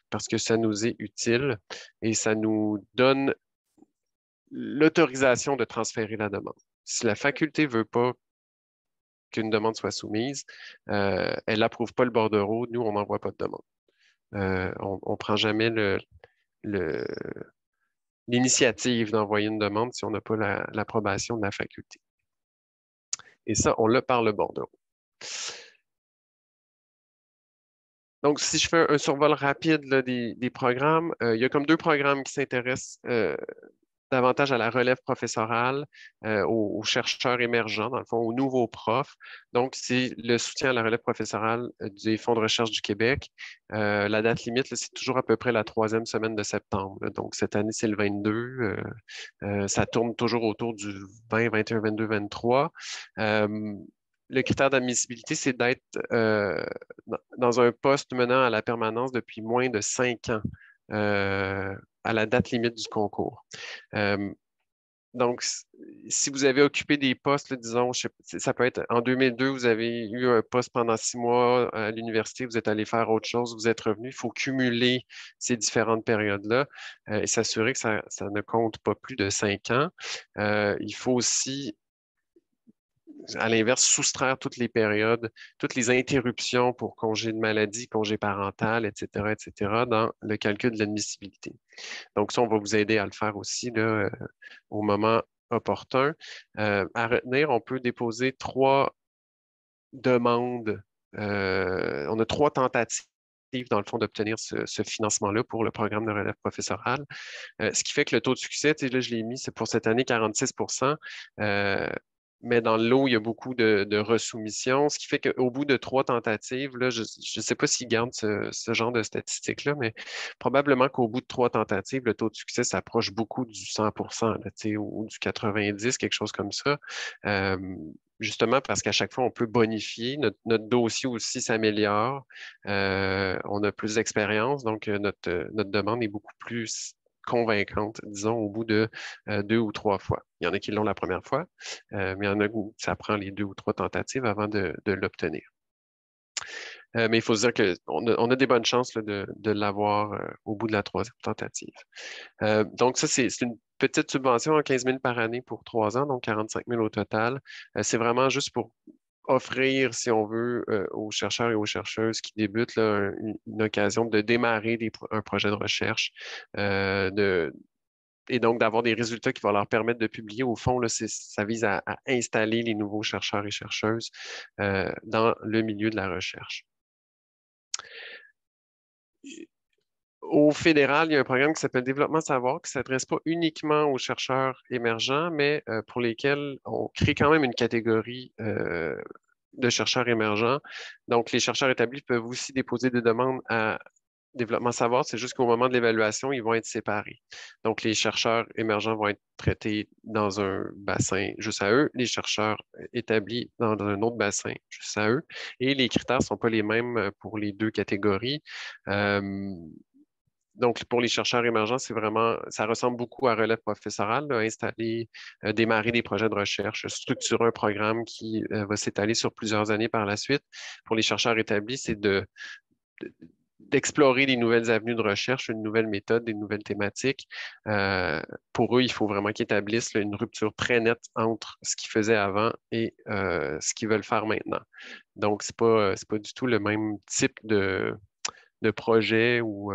parce que ça nous est utile et ça nous donne l'autorisation de transférer la demande. Si la faculté ne veut pas qu'une demande soit soumise, elle n'approuve pas le bordereau, nous, on n'envoie pas de demande. On ne prend jamais l'initiative d'envoyer une demande si on n'a pas l'approbation de la faculté. Et ça, on l'a par le bordereau. Donc, si je fais un survol rapide là, des programmes, il y a comme 2 programmes qui s'intéressent davantage à la relève professorale, aux chercheurs émergents, dans le fond, aux nouveaux profs. Donc, c'est le soutien à la relève professorale des fonds de recherche du Québec. La date limite, c'est toujours à peu près la 3e semaine de septembre. Là. Donc, cette année, c'est le 22. Ça tourne toujours autour du 20, 21, 22, 23. Le critère d'admissibilité, c'est d'être dans un poste menant à la permanence depuis moins de 5 ans. À la date limite du concours. Donc, si vous avez occupé des postes, là, disons, ça peut être en 2002, vous avez eu un poste pendant 6 mois à l'université, vous êtes allé faire autre chose, vous êtes revenu, il faut cumuler ces différentes périodes-là et s'assurer que ça ne compte pas plus de 5 ans. Il faut aussi à l'inverse, soustraire toutes les périodes, toutes les interruptions pour congé de maladie, congé parental, etc., dans le calcul de l'admissibilité. Donc, ça, on va vous aider à le faire aussi là, au moment opportun. À retenir, on peut déposer 3 demandes. On a 3 tentatives dans le fond, d'obtenir ce financement-là pour le programme de relève professorale. Ce qui fait que le taux de succès, là, je l'ai mis, c'est pour cette année 46 mais dans le lot, il y a beaucoup de resoumissions, ce qui fait qu'au bout de 3 tentatives, là, je ne sais pas s'ils gardent ce genre de statistiques-là, mais probablement qu'au bout de 3 tentatives, le taux de succès s'approche beaucoup du 100 là, ou du 90, quelque chose comme ça. Justement parce qu'à chaque fois, on peut bonifier. Notre dossier aussi s'améliore. On a plus d'expérience, donc notre demande est beaucoup plus convaincante, disons, au bout de 2 ou 3 fois. Il y en a qui l'ont la première fois, mais il y en a où ça prend les 2 ou 3 tentatives avant de l'obtenir. Mais il faut se dire qu'on a des bonnes chances là, de l'avoir au bout de la 3e tentative. Donc, ça, c'est une petite subvention à 15 000 par année pour 3 ans, donc 45 000 au total. C'est vraiment juste pour offrir, si on veut, aux chercheurs et aux chercheuses qui débutent là, une occasion de démarrer un projet de recherche, et donc d'avoir des résultats qui vont leur permettre de publier. Au fond, là, ça vise à installer les nouveaux chercheurs et chercheuses dans le milieu de la recherche. Au fédéral, il y a un programme qui s'appelle Développement Savoir qui ne s'adresse pas uniquement aux chercheurs émergents, mais pour lesquels on crée quand même une catégorie de chercheurs émergents. Donc, les chercheurs établis peuvent aussi déposer des demandes à Développement Savoir, c'est juste qu'au moment de l'évaluation, ils vont être séparés. Donc, les chercheurs émergents vont être traités dans un bassin juste à eux, les chercheurs établis dans un autre bassin juste à eux, et les critères ne sont pas les mêmes pour les 2 catégories. Donc, pour les chercheurs émergents, c'est vraiment, ça ressemble beaucoup à relève professorale, là, installer, démarrer des projets de recherche, structurer un programme qui va s'étaler sur plusieurs années par la suite. Pour les chercheurs établis, c'est d'explorer des nouvelles avenues de recherche, une nouvelle méthode, des nouvelles thématiques. Pour eux, il faut vraiment qu'ils établissent là, une rupture très nette entre ce qu'ils faisaient avant et ce qu'ils veulent faire maintenant. Donc, c'est pas du tout le même type de projet ou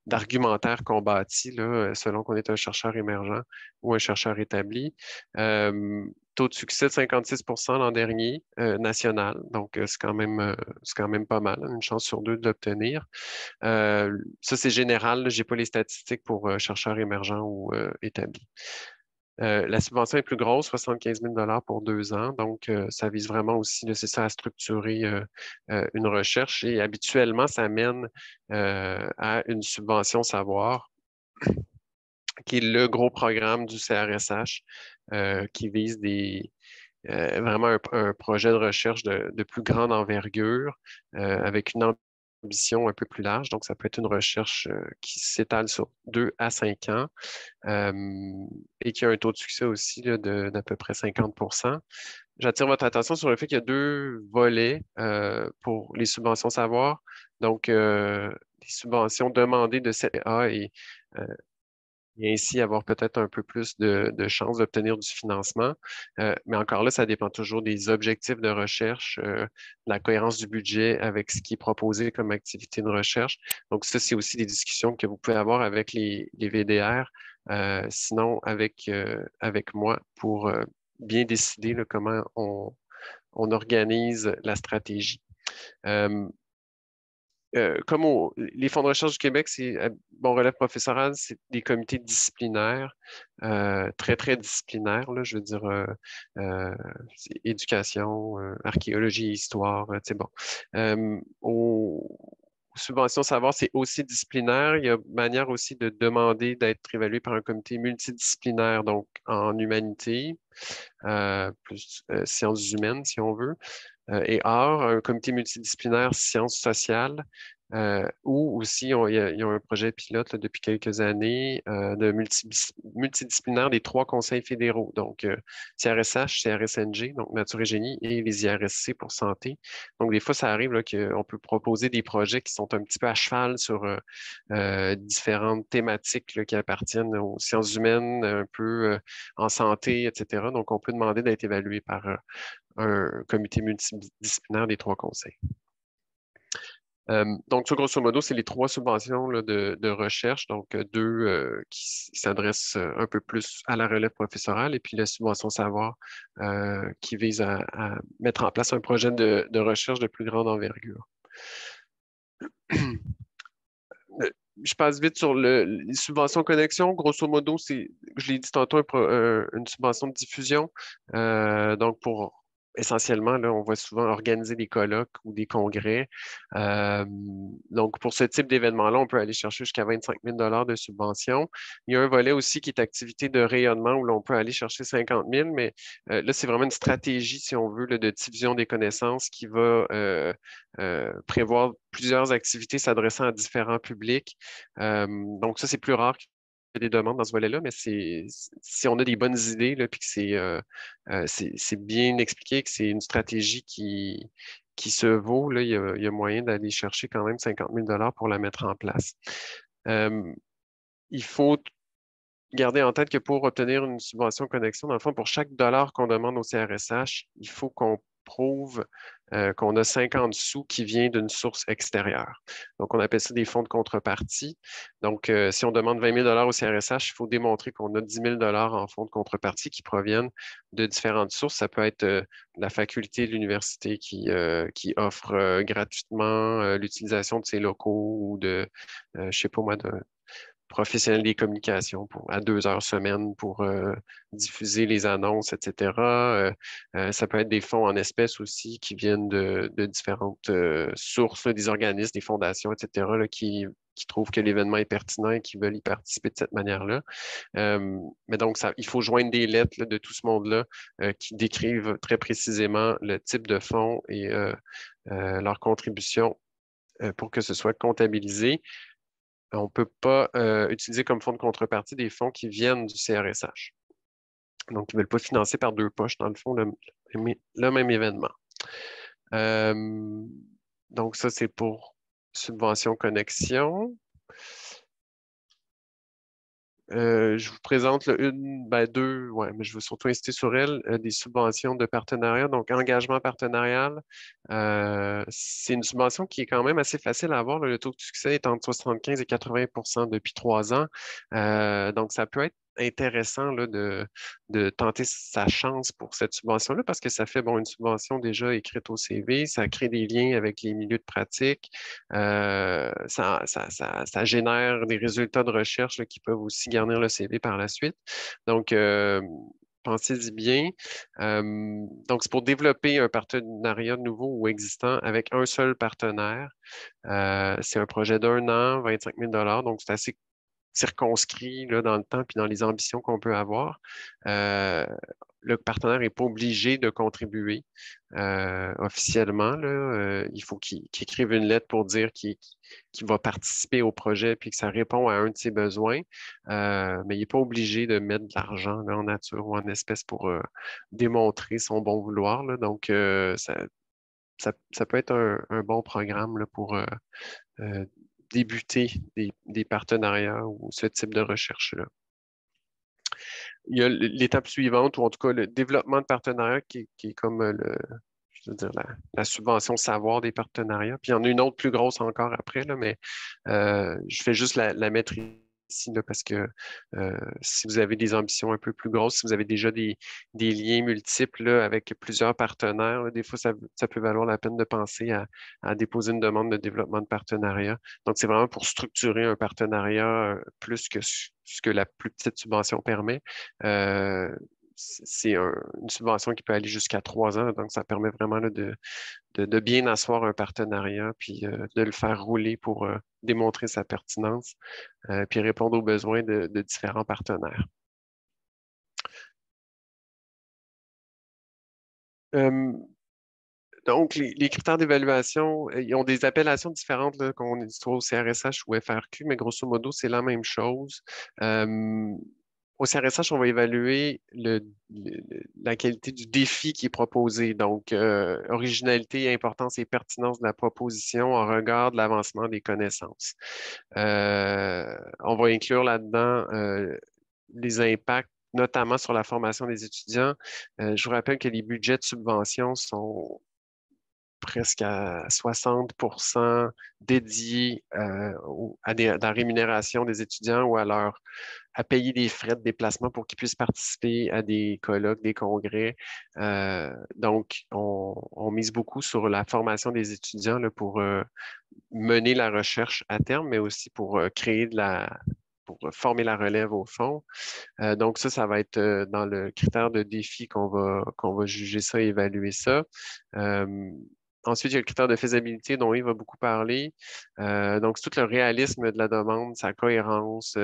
d'argumentaire qu'on bâtit là, selon qu'on est un chercheur émergent ou un chercheur établi. Taux de succès de 56 l'an dernier, national. Donc, c'est quand même pas mal, une chance sur deux de l'obtenir. Ça, c'est général. Je n'ai pas les statistiques pour chercheurs émergents ou établis. La subvention est plus grosse, 75 000 pour 2 ans. Donc, ça vise vraiment aussi, c'est ça, à structurer une recherche. Et habituellement, ça mène à une subvention savoir, qui est le gros programme du CRSH, qui vise vraiment un projet de recherche de plus grande envergure, avec une ambition un peu plus large. Donc, ça peut être une recherche qui s'étale sur 2 à 5 ans. Et qui a un taux de succès aussi là, d'à peu près 50 J'attire votre attention sur le fait qu'il y a 2 volets pour les subventions savoir. Donc, les subventions demandées de CA et ainsi avoir peut-être un peu plus de chances d'obtenir du financement. Mais encore là, ça dépend toujours des objectifs de recherche, de la cohérence du budget avec ce qui est proposé comme activité de recherche. Donc, ça, c'est aussi des discussions que vous pouvez avoir avec les VDR, sinon avec moi pour bien décider là, comment on organise la stratégie. Les fonds de recherche du Québec, c'est bon relève professoral, c'est des comités disciplinaires, très, très disciplinaires, là, je veux dire éducation, archéologie, histoire, bon. Aux subventions savoir, c'est aussi disciplinaire. Il y a manière aussi de demander d'être évalué par un comité multidisciplinaire, donc en humanité, plus sciences humaines, si on veut. Et art, un comité multidisciplinaire sciences sociales, ou aussi il y a un projet pilote là, depuis quelques années de multidisciplinaire des 3 conseils fédéraux, donc CRSH, CRSNG, donc Nature et Génie, et les IRSC pour santé. Donc des fois, ça arrive là, qu'on peut proposer des projets qui sont un petit peu à cheval sur différentes thématiques là, qui appartiennent aux sciences humaines, un peu en santé, etc. Donc on peut demander d'être évalué par un comité multidisciplinaire des 3 conseils. Donc, ça, grosso modo, c'est les 3 subventions là, de recherche, donc 2 qui s'adressent un peu plus à la relève professorale, et puis la subvention savoir qui vise à mettre en place un projet de recherche de plus grande envergure. Je passe vite sur les subventions connexion. Grosso modo, je l'ai dit tantôt, une subvention de diffusion. Donc, pour essentiellement, là, on va souvent organiser des colloques ou des congrès. Donc, pour ce type d'événement-là, on peut aller chercher jusqu'à 25 000 de subvention. Il y a un volet aussi qui est activité de rayonnement où l'on peut aller chercher 50 000, mais là, c'est vraiment une stratégie, si on veut, là, de diffusion des connaissances qui va prévoir plusieurs activités s'adressant à différents publics. Donc, ça, c'est plus rare des demandes dans ce volet-là, mais si on a des bonnes idées, là, puis que c'est bien expliqué, que c'est une stratégie qui se vaut, là, il y a moyen d'aller chercher quand même 50 000 pour la mettre en place. Il faut garder en tête que pour obtenir une subvention connexion, dans le fond, pour chaque dollar qu'on demande au CRSH, il faut qu'on prouve qu'on a 50 sous qui vient d'une source extérieure. Donc, on appelle ça des fonds de contrepartie. Donc, si on demande 20 000 au CRSH, il faut démontrer qu'on a 10 000 en fonds de contrepartie qui proviennent de différentes sources. Ça peut être la faculté de l'université qui offre gratuitement l'utilisation de ses locaux ou de, je ne sais pas moi, de professionnels des communications à 2 heures semaine pour diffuser les annonces, etc. Ça peut être des fonds en espèces aussi qui viennent de différentes sources, là, des organismes, des fondations, etc., là, qui trouvent que l'événement est pertinent et qui veulent y participer de cette manière-là. Mais donc, il faut joindre des lettres là, de tout ce monde-là qui décrivent très précisément le type de fonds et leur contribution pour que ce soit comptabilisé. On ne peut pas utiliser comme fonds de contrepartie des fonds qui viennent du CRSH. Donc, ils ne veulent pas financer par 2 poches, dans le fond, le même événement. Donc, ça, c'est pour subvention connexion. Je vous présente deux, ouais, mais je veux surtout insister sur elle, des subventions de partenariat, donc engagement partenarial. C'est une subvention qui est quand même assez facile à avoir. Là. Le taux de succès est entre 75 et 80 depuis 3 ans. Donc, ça peut être intéressant là, de tenter sa chance pour cette subvention-là parce que ça fait une subvention déjà écrite au CV, ça crée des liens avec les milieux de pratique, ça génère des résultats de recherche là, qui peuvent aussi garnir le CV par la suite. Donc, pensez-y bien. Donc, c'est pour développer un partenariat nouveau ou existant avec un seul partenaire. C'est un projet d'1 an, 25 000 donc c'est assez circonscrit là, dans le temps puis dans les ambitions qu'on peut avoir. Le partenaire n'est pas obligé de contribuer officiellement. Là. Il faut qu'il écrive une lettre pour dire qu'il va participer au projet puis que ça répond à un de ses besoins. Mais il n'est pas obligé de mettre de l'argent en nature ou en espèces pour démontrer son bon vouloir. Là. Donc, ça peut être un bon programme là, pour débuter des partenariats ou ce type de recherche-là. Il y a l'étape suivante, ou en tout cas le développement de partenariats qui est comme je veux dire, la subvention savoir des partenariats. Puis il y en a une autre plus grosse encore après, là, mais je fais juste la mettre ici là, parce que si vous avez des ambitions un peu plus grosses, si vous avez déjà des liens multiples là, avec plusieurs partenaires, là, des fois, ça peut valoir la peine de penser à déposer une demande de développement de partenariat. Donc, c'est vraiment pour structurer un partenariat plus que ce que la plus petite subvention permet. C'est une subvention qui peut aller jusqu'à 3 ans, donc ça permet vraiment là, de bien asseoir un partenariat, puis de le faire rouler pour démontrer sa pertinence, puis répondre aux besoins de différents partenaires. Donc, les critères d'évaluation, ils ont des appellations différentes qu'on soit au CRSH ou FRQ, mais grosso modo, c'est la même chose. Au CRSH, on va évaluer la qualité du défi qui est proposé. Donc, originalité, importance et pertinence de la proposition en regard de l'avancement des connaissances. On va inclure là-dedans les impacts, notamment sur la formation des étudiants. Je vous rappelle que les budgets de subvention sont presque à 60% dédiés à la rémunération des étudiants ou à payer des frais de déplacement pour qu'ils puissent participer à des colloques, des congrès. Donc, on mise beaucoup sur la formation des étudiants là, pour mener la recherche à terme, mais aussi pour pour former la relève au fond. Donc, ça va être dans le critère de défi qu'on va juger ça et évaluer ça. Ensuite, il y a le critère de faisabilité dont il va beaucoup parler. Donc, c'est tout le réalisme de la demande, sa cohérence.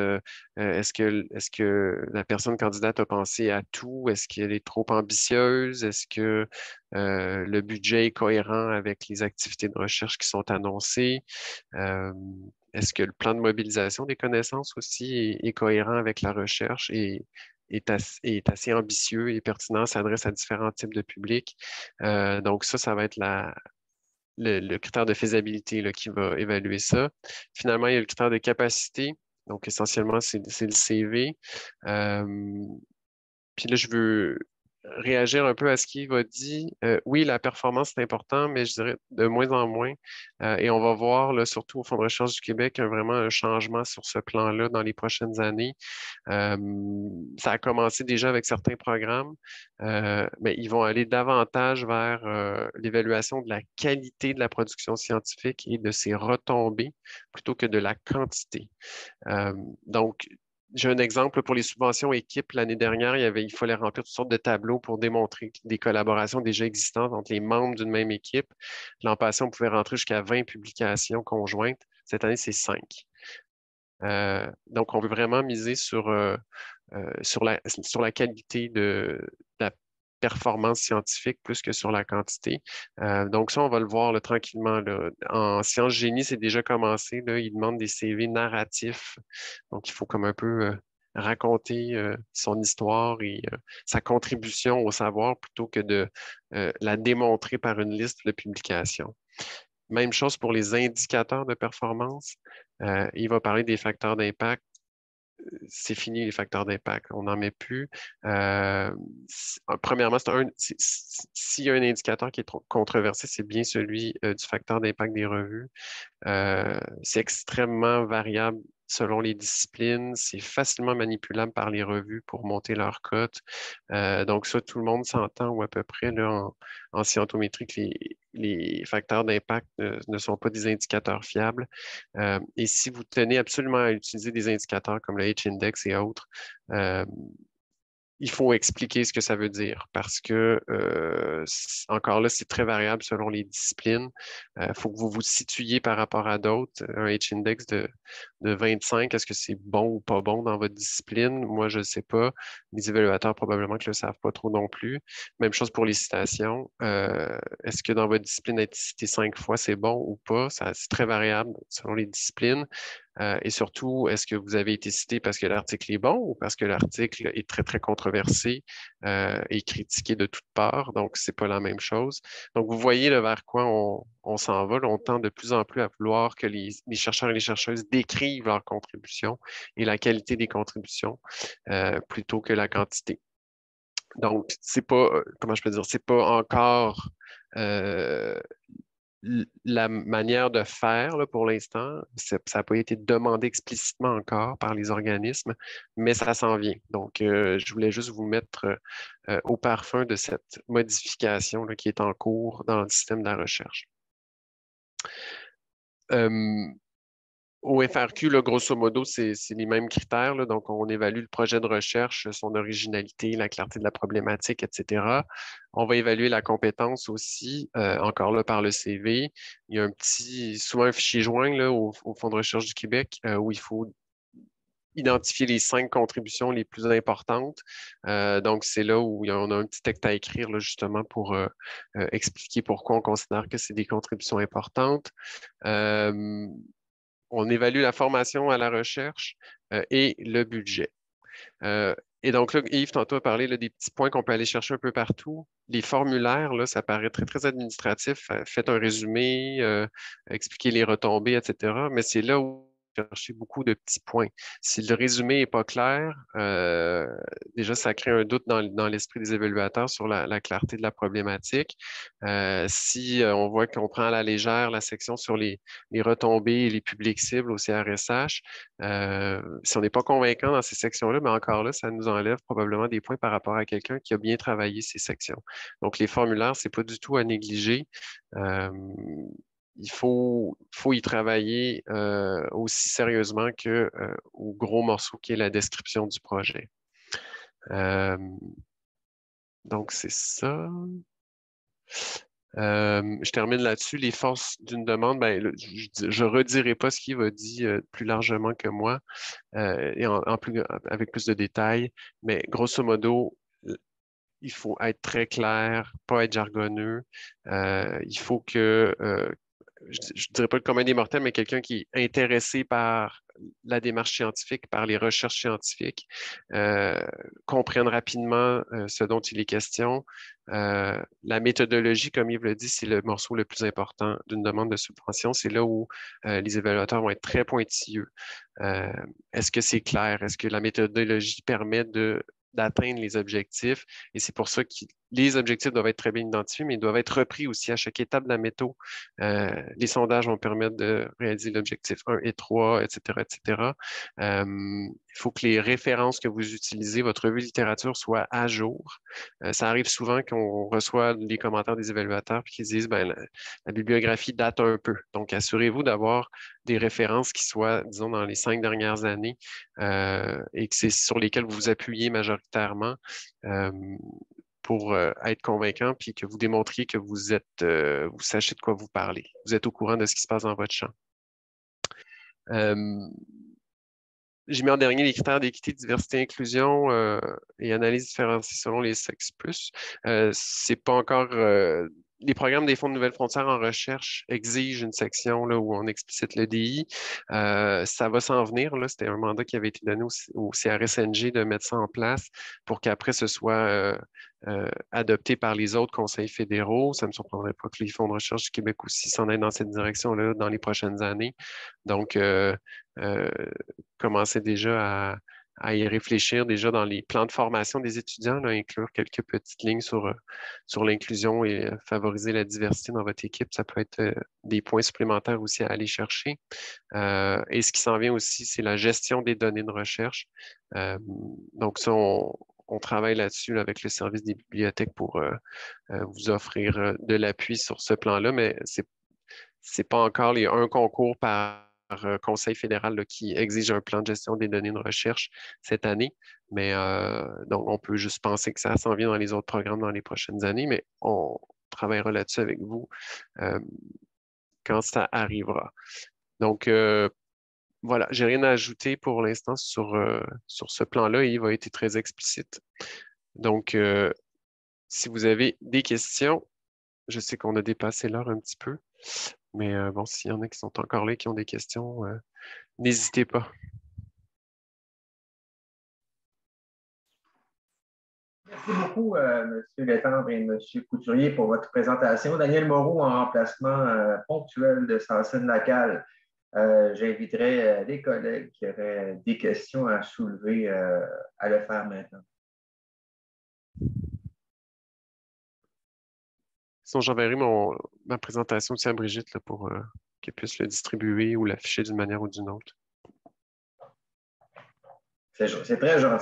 Est-ce que la personne candidate a pensé à tout? Est-ce qu'elle est trop ambitieuse? Est-ce que le budget est cohérent avec les activités de recherche qui sont annoncées? Est-ce que le plan de mobilisation des connaissances aussi est cohérent avec la recherche et est assez ambitieux et pertinent, s'adresse à différents types de publics? Donc, ça va être le critère de faisabilité là, qui va évaluer ça. Finalement, il y a le critère de capacité. Donc, essentiellement, c'est le CV. Puis là, je veux réagir un peu à ce qu'il va dire. Oui, la performance, c'est important, mais je dirais de moins en moins. Et on va voir, là, surtout au Fonds de recherche du Québec, vraiment un changement sur ce plan-là dans les prochaines années. Ça a commencé déjà avec certains programmes, mais ils vont aller davantage vers l'évaluation de la qualité de la production scientifique et de ses retombées plutôt que de la quantité. Donc, j'ai un exemple pour les subventions équipes. L'année dernière, il fallait remplir toutes sortes de tableaux pour démontrer des collaborations déjà existantes entre les membres d'une même équipe. L'an passé, on pouvait rentrer jusqu'à 20 publications conjointes. Cette année, c'est 5. Donc, on veut vraiment miser sur la qualité de la performance scientifique plus que sur la quantité. Donc, ça, on va le voir là, tranquillement. Là. En sciences génie, c'est déjà commencé. Là, ils demandent des CV narratifs. Donc, il faut comme un peu raconter son histoire et sa contribution au savoir plutôt que de la démontrer par une liste de publications. Même chose pour les indicateurs de performance. Il va parler des facteurs d'impact. C'est fini les facteurs d'impact, on n'en met plus. Premièrement, s'il y a un indicateur qui est controversé, c'est bien celui du facteur d'impact des revues. C'est extrêmement variable selon les disciplines. C'est facilement manipulable par les revues pour monter leur cote. Donc ça, tout le monde s'entend ou à peu près là, en scientométrie que les facteurs d'impact ne sont pas des indicateurs fiables. Et si vous tenez absolument à utiliser des indicateurs comme le H-index et autres, il faut expliquer ce que ça veut dire parce que, encore là, c'est très variable selon les disciplines. Il faut que vous vous situiez par rapport à d'autres. Un H-index de 25, est-ce que c'est bon ou pas bon dans votre discipline? Moi, je ne sais pas. Les évaluateurs, probablement que ne le savent pas trop non plus. Même chose pour les citations. Est-ce que dans votre discipline, être cité 5 fois, c'est bon ou pas? C'est très variable selon les disciplines. Et surtout, est-ce que vous avez été cité parce que l'article est bon ou parce que l'article est très, très controversé et critiqué de toutes parts? Donc, c'est pas la même chose. Donc, vous voyez là, vers quoi on s'en va. Là, on tend de plus en plus à vouloir que les chercheurs et les chercheuses décrivent leurs contributions et la qualité des contributions plutôt que la quantité. Donc, c'est pas, comment je peux dire, c'est pas encore la manière de faire là, pour l'instant. Ça n'a pas été demandé explicitement encore par les organismes, mais ça s'en vient. Donc, je voulais juste vous mettre au parfum de cette modification là, qui est en cours dans le système de la recherche. Au FRQ, là, grosso modo, c'est les mêmes critères. Là. Donc, on évalue le projet de recherche, son originalité, la clarté de la problématique, etc. On va évaluer la compétence aussi, encore là par le CV. Il y a souvent un fichier joint là, au Fonds de recherche du Québec où il faut identifier les 5 contributions les plus importantes. Donc, c'est là où on a un petit texte à écrire là, justement pour expliquer pourquoi on considère que c'est des contributions importantes. On évalue la formation à la recherche et le budget. Et donc là, Yves, tantôt a parlé là, des petits points qu'on peut aller chercher un peu partout. Les formulaires, là, ça paraît très, très administratif. Faites un résumé, expliquez les retombées, etc. Mais c'est là où chercher beaucoup de petits points. Si le résumé n'est pas clair, déjà, ça crée un doute dans l'esprit des évaluateurs sur la clarté de la problématique. Si on voit qu'on prend à la légère la section sur les retombées et les publics cibles au CRSH, si on n'est pas convaincant dans ces sections-là, mais encore là, ça nous enlève probablement des points par rapport à quelqu'un qui a bien travaillé ces sections. Donc, les formulaires, ce n'est pas du tout à négliger. Il faut y travailler aussi sérieusement qu'au gros morceau qui est la description du projet. Donc, c'est ça. Je termine là-dessus. Les forces d'une demande, ben, je ne redirai pas ce qu'il va dire plus largement que moi et avec plus de détails, mais grosso modo, il faut être très clair, pas être jargonneux. Il faut que je ne dirais pas le commun des mortels, mais quelqu'un qui est intéressé par la démarche scientifique, par les recherches scientifiques, comprenne rapidement ce dont il est question. La méthodologie, comme Yves le dit, c'est le morceau le plus important d'une demande de subvention. C'est là où les évaluateurs vont être très pointilleux. Est-ce que c'est clair? Est-ce que la méthodologie permet d'atteindre les objectifs? Et c'est pour ça que les objectifs doivent être très bien identifiés, mais ils doivent être repris aussi à chaque étape de la méthode. Les sondages vont permettre de réaliser l'objectif 1 et 3, etc., etc. Il faut que les références que vous utilisez, votre revue de littérature, soient à jour. Ça arrive souvent qu'on reçoit les commentaires des évaluateurs qui disent ben, la bibliographie date un peu. Donc, assurez-vous d'avoir des références qui soient, disons, dans les 5 dernières années et que c'est sur lesquelles vous vous appuyez majoritairement pour être convaincant, puis que vous démontriez que vous sachez de quoi vous parlez. Vous êtes au courant de ce qui se passe dans votre champ. J'ai mis en dernier les critères d'équité, diversité, inclusion et analyse différenciée selon les sexes plus. C'est pas encore les programmes des Fonds de Nouvelles Frontières en recherche exigent une section là, où on explicite le DI. Ça va s'en venir. C'était un mandat qui avait été donné au CRSNG de mettre ça en place pour qu'après ce soit adopté par les autres conseils fédéraux. Ça ne me surprendrait pas que les Fonds de recherche du Québec aussi s'en aillent dans cette direction-là dans les prochaines années. Donc, commencez déjà à y réfléchir déjà dans les plans de formation des étudiants, là, inclure quelques petites lignes sur l'inclusion et favoriser la diversité dans votre équipe. Ça peut être des points supplémentaires aussi à aller chercher. Et ce qui s'en vient aussi, c'est la gestion des données de recherche. Donc ça, on travaille là-dessus là, avec le service des bibliothèques pour vous offrir de l'appui sur ce plan-là, mais c'est pas encore un concours par Conseil fédéral là, qui exige un plan de gestion des données de recherche cette année. Mais donc, on peut juste penser que ça s'en vient dans les autres programmes dans les prochaines années, mais on travaillera là-dessus avec vous quand ça arrivera. Donc, voilà, j'ai rien à ajouter pour l'instant sur ce plan-là. Il va être très explicite. Donc, si vous avez des questions, je sais qu'on a dépassé l'heure un petit peu. Mais bon, s'il y en a qui sont encore là et qui ont des questions, n'hésitez pas. Merci beaucoup, M. Letendre et M. Couturier, pour votre présentation. Daniel Moreau, en remplacement ponctuel de Sancine Lacal. J'inviterai les collègues qui auraient des questions à soulever à le faire maintenant. Sinon, j'enverrai ma présentation aussi à Brigitte là, pour qu'elle puisse le distribuer ou l'afficher d'une manière ou d'une autre. C'est très gentil.